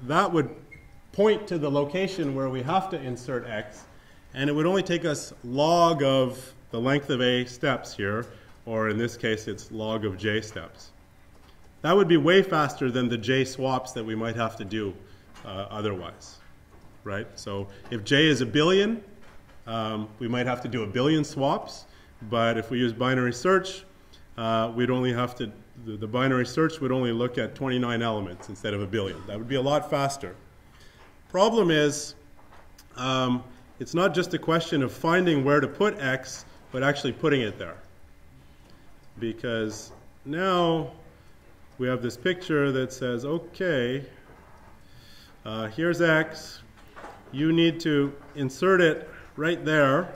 [SPEAKER 1] that would point to the location where we have to insert X. And it would only take us log of the length of A steps here, or in this case, it's log of J steps. That would be way faster than the J swaps that we might have to do otherwise, right? So if J is 1 billion, we might have to do 1 billion swaps, but if we use binary search, we'd only have to, the binary search would only look at 29 elements instead of 1 billion. That would be a lot faster. Problem is, it's not just a question of finding where to put X, but actually putting it there. Because now we have this picture that says, okay, here's X. You need to insert it right there,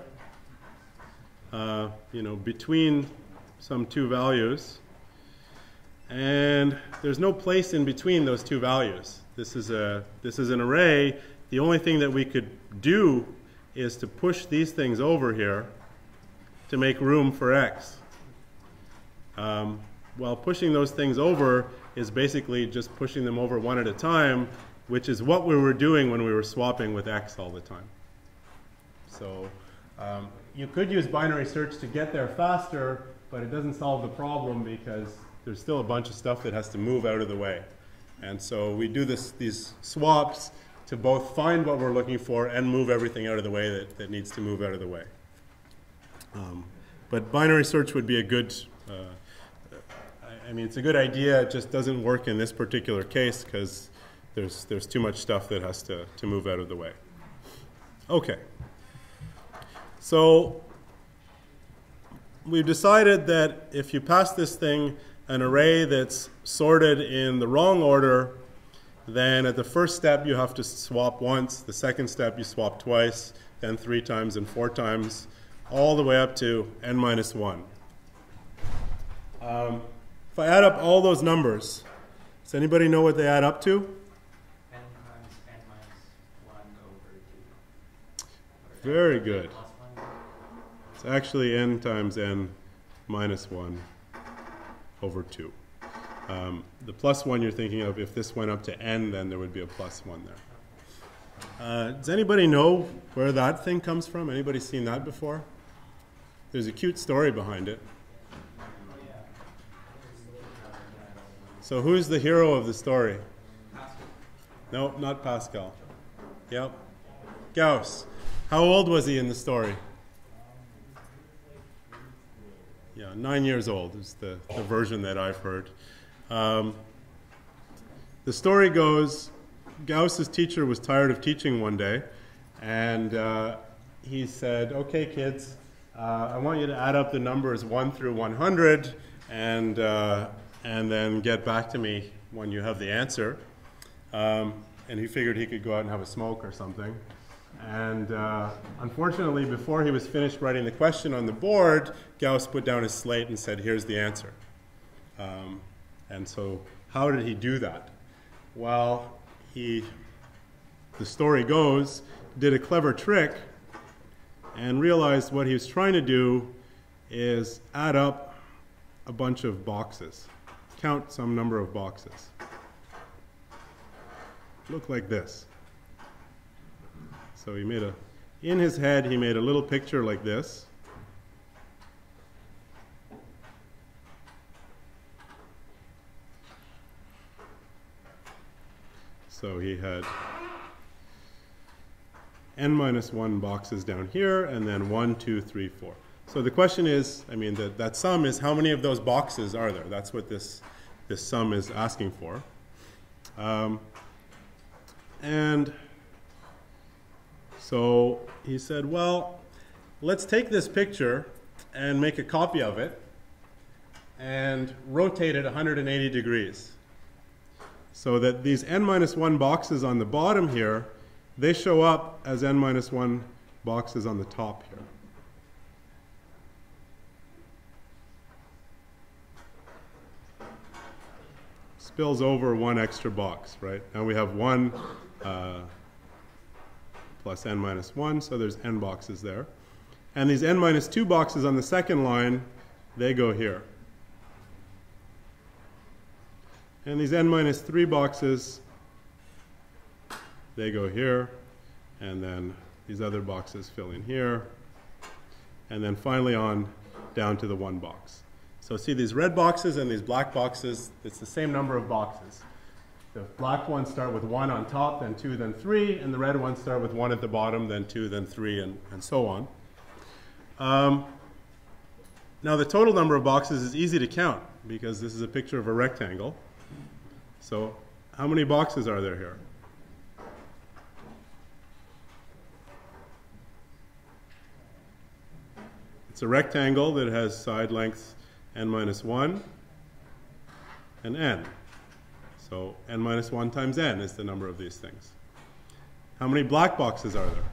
[SPEAKER 1] between some two values. And there's no place in between those two values. This is an array. The only thing that we could do is to push these things over here to make room for X. Well, pushing those things over is basically just pushing them over one at a time, which is what we were doing when we were swapping with X all the time. So you could use binary search to get there faster, but it doesn't solve the problem because there's still a bunch of stuff that has to move out of the way. And so we do these swaps to both find what we're looking for and move everything out of the way that needs to move out of the way. But binary search would be a good, it's a good idea. It just doesn't work in this particular case because there's too much stuff that has to move out of the way. Okay. So we've decided that if you pass this thing an array that's sorted in the wrong order, then at the first step you have to swap once, the second step you swap twice, then 3 times and 4 times, all the way up to n minus 1. If I add up all those numbers, does anybody know what they add up to?
[SPEAKER 3] N times n minus 1 over 2.
[SPEAKER 1] Very good.
[SPEAKER 3] Plus 1.
[SPEAKER 1] It's actually n times n minus 1 over 2. The plus 1 you're thinking of, if this went up to n, then there would be a plus 1 there. Does anybody know where that thing comes from? Anybody seen that before? There's a cute story behind it. So who's the hero of the story? No, not Pascal. Yep. Gauss. How old was he in the story? Yeah, 9 years old is the version that I've heard. The story goes, Gauss's teacher was tired of teaching one day, and he said, okay, kids, I want you to add up the numbers 1 through 100, and then get back to me when you have the answer. And he figured he could go out and have a smoke or something. And unfortunately, before he was finished writing the question on the board, Gauss put down his slate and said, here's the answer. And so how did he do that? Well, the story goes, did a clever trick and realized what he was trying to do is add up a bunch of boxes, count some number of boxes. Look like this. So he made in his head, he made a little picture like this. So he had n minus 1 boxes down here, and then 1, 2, 3, 4. So the question is, I mean, that sum is how many of those boxes are there? That's what this sum is asking for. And so he said, well, let's take this picture and make a copy of it and rotate it 180 degrees. So that these n minus 1 boxes on the bottom here, they show up as n minus 1 boxes on the top here. Spills over 1 extra box, right? Now we have 1 plus n minus 1, so there's n boxes there. And these n minus 2 boxes on the second line, they go here. And these n minus 3 boxes, they go here. And then these other boxes fill in here. And then finally on down to the 1 box. So see these red boxes and these black boxes, it's the same number of boxes. The black ones start with 1 on top, then 2, then 3, and the red ones start with 1 at the bottom, then 2, then 3, and so on. Now the total number of boxes is easy to count because this is a picture of a rectangle. So how many boxes are there here? It's a rectangle that has side lengths n minus 1 and n. So n minus 1 times n is the number of these things. How many black boxes are there?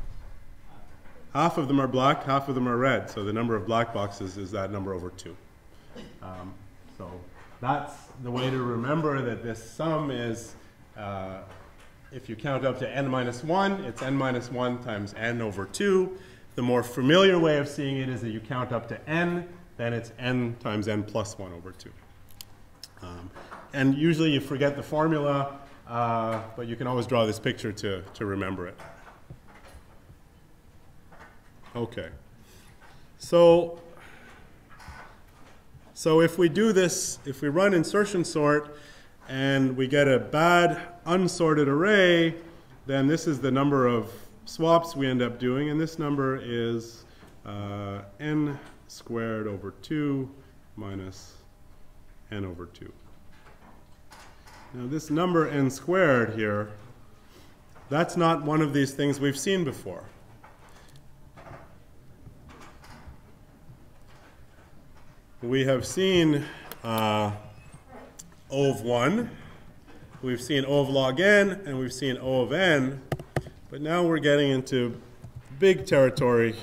[SPEAKER 1] Half of them are black, half of them are red. So the number of black boxes is that number over 2. So that's the way to remember that this sum is, if you count up to n minus 1, it's n minus 1 times n over 2. The more familiar way of seeing it is that you count up to n, then it's n times n plus 1 over 2. And usually you forget the formula, but you can always draw this picture to remember it. Okay. So if we do this, if we run insertion sort and we get a bad unsorted array, then this is the number of swaps we end up doing, and this number is n squared over 2 minus n over 2. Now this number n squared here, that's not one of these things we've seen before. We have seen O of 1, we've seen O of log n, and we've seen O of n, but now we're getting into big territory,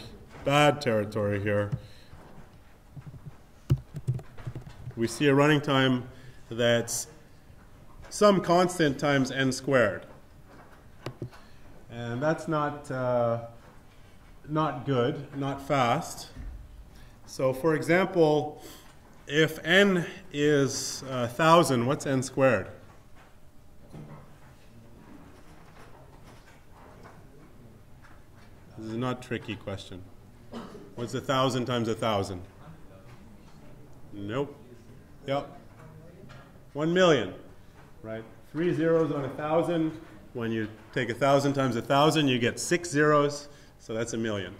[SPEAKER 1] bad territory here. We see a running time that's some constant times n squared. And that's not good, not fast. So for example, if n is 1,000, what's n squared? This is not a tricky question. What's 1,000 times 1,000? Nope. Yep. 1 million, right? 3 zeros on 1,000. When you take 1,000 times 1,000, you get 6 zeros, so that's 1 million.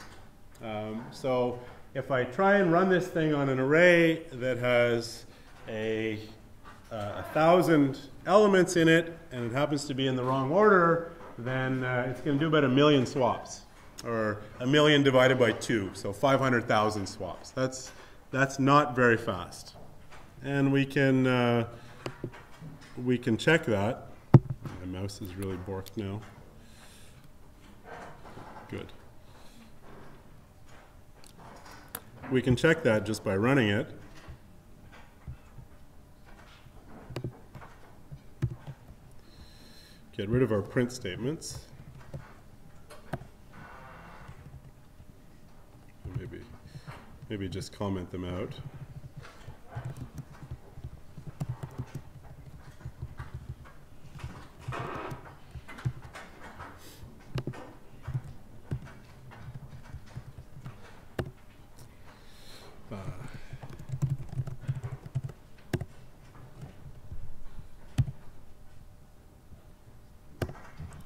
[SPEAKER 1] So if I try and run this thing on an array that has 1,000 elements in it, and it happens to be in the wrong order, then it's going to do about 1 million swaps, or 1 million divided by 2, so 500,000 swaps. That's not very fast, and we can check that. My mouse is really borked now. Good. We can check that just by running it. get rid of our print statements. Maybe just comment them out.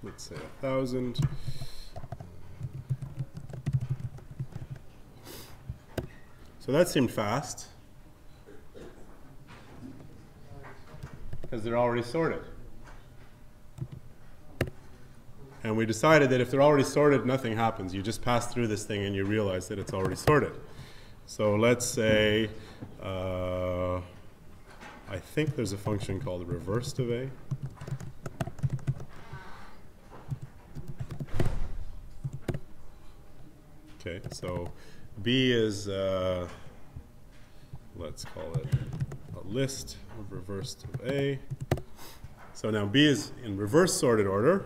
[SPEAKER 1] Let's say 1,000. So that seemed fast, because they're already sorted. And we decided that if they're already sorted, nothing happens. You just pass through this thing and you realize that it's already sorted. So let's say, I think there's a function called reversed of A. Okay, so B is, let's call it a list of reversed of A. So now B is in reverse sorted order.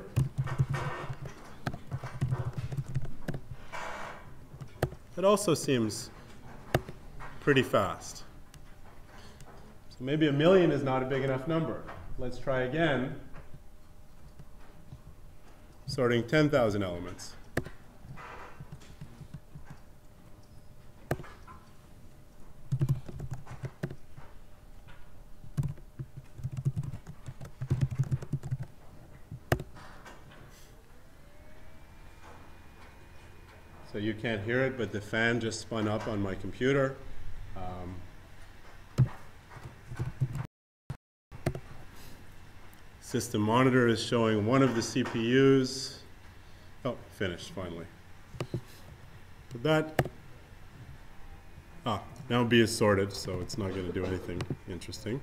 [SPEAKER 1] It also seems pretty fast. So maybe 1,000,000 is not a big enough number. Let's try again, sorting 10,000 elements. So you can't hear it, but the fan just spun up on my computer. System monitor is showing one of the CPUs. Oh, finished finally. But that, now B is sorted, so it's not going to do anything interesting.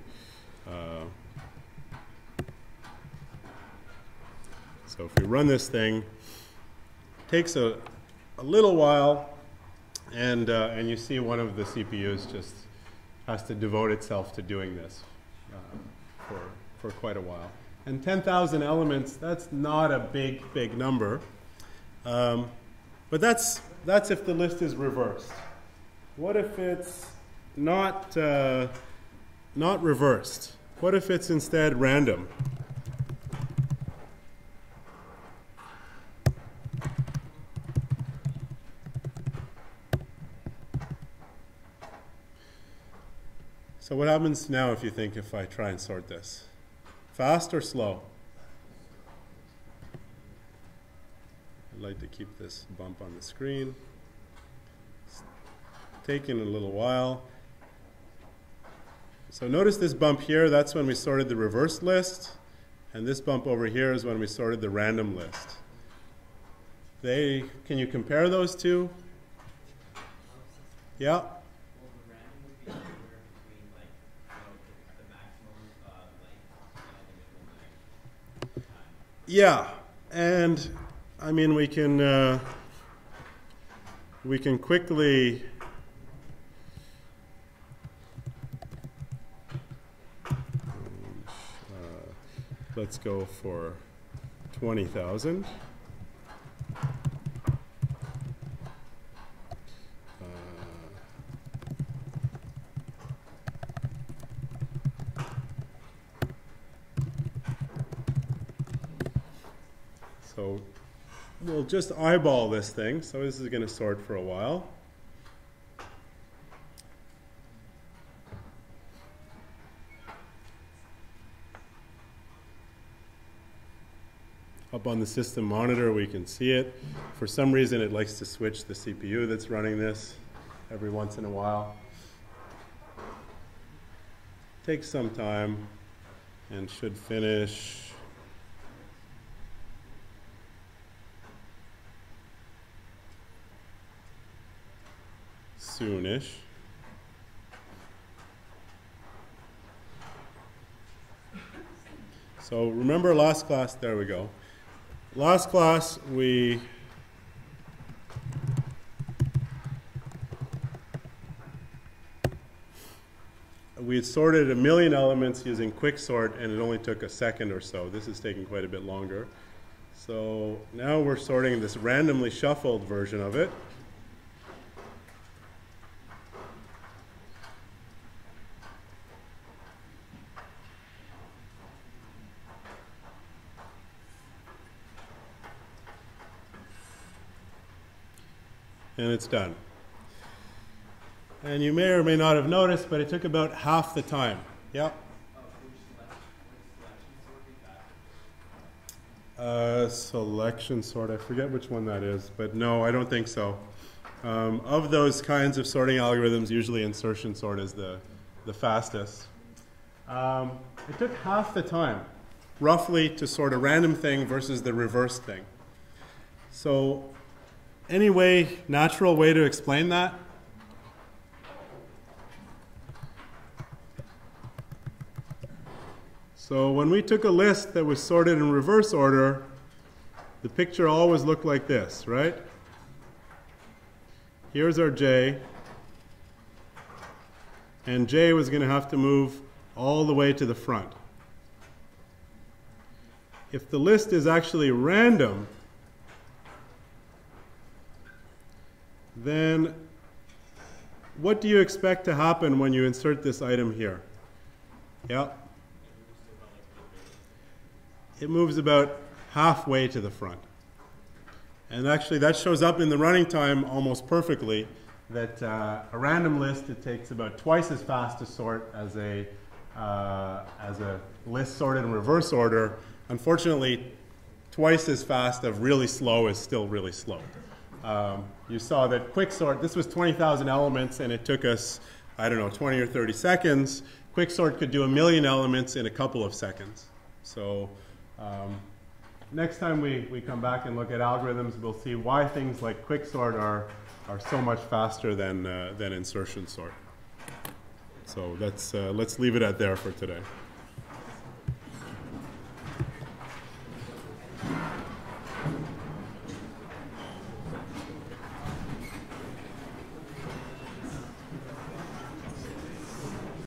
[SPEAKER 1] So if we run this thing, it takes a little while, and you see one of the CPUs just has to devote itself to doing this for quite a while. And 10,000 elements, that's not a big number. But that's if the list is reversed. What if it's not reversed? What if it's instead random? So what happens now if I try and sort this? Fast or slow? I'd like to keep this bump on the screen. It's taking a little while. So notice this bump here, that's when we sorted the reverse list, and this bump over here is when we sorted the random list. Can you compare those two? Yeah? Yeah, and I mean we can quickly let's go for 20,000. So we'll just eyeball this thing. So this is going to sort for a while. Up on the system monitor, we can see it. For some reason, it likes to switch the CPU that's running this every once in a while. Takes some time and should finish soonish. So remember last class, there we go. Last class we we had sorted 1 million elements using quicksort, and it only took a second or so. This is taking quite a bit longer. So now we're sorting this randomly shuffled version of it. And it's done. And you may or may not have noticed, but it took about half the time. Yep. Selection sort, I forget which one that is, but no, I don't think so. Of those kinds of sorting algorithms, usually insertion sort is the fastest. It took half the time, roughly, to sort a random thing versus the reverse thing. So, any natural way to explain that? So when we took a list that was sorted in reverse order, the picture always looked like this, right? Here's our J, and J was going to have to move all the way to the front. If the list is actually random, then what do you expect to happen when you insert this item here? Yeah. It moves about halfway to the front. And actually that shows up in the running time almost perfectly, that a random list, it takes about twice as fast to sort as a list sorted in reverse order. Unfortunately, twice as fast of really slow is still really slow. You saw that quicksort, this was 20,000 elements and it took us, I don't know, 20 or 30 seconds. Quicksort could do 1 million elements in a couple of seconds. So next time we come back and look at algorithms, we'll see why things like quicksort are so much faster than insertion sort. So let's leave it at there for today.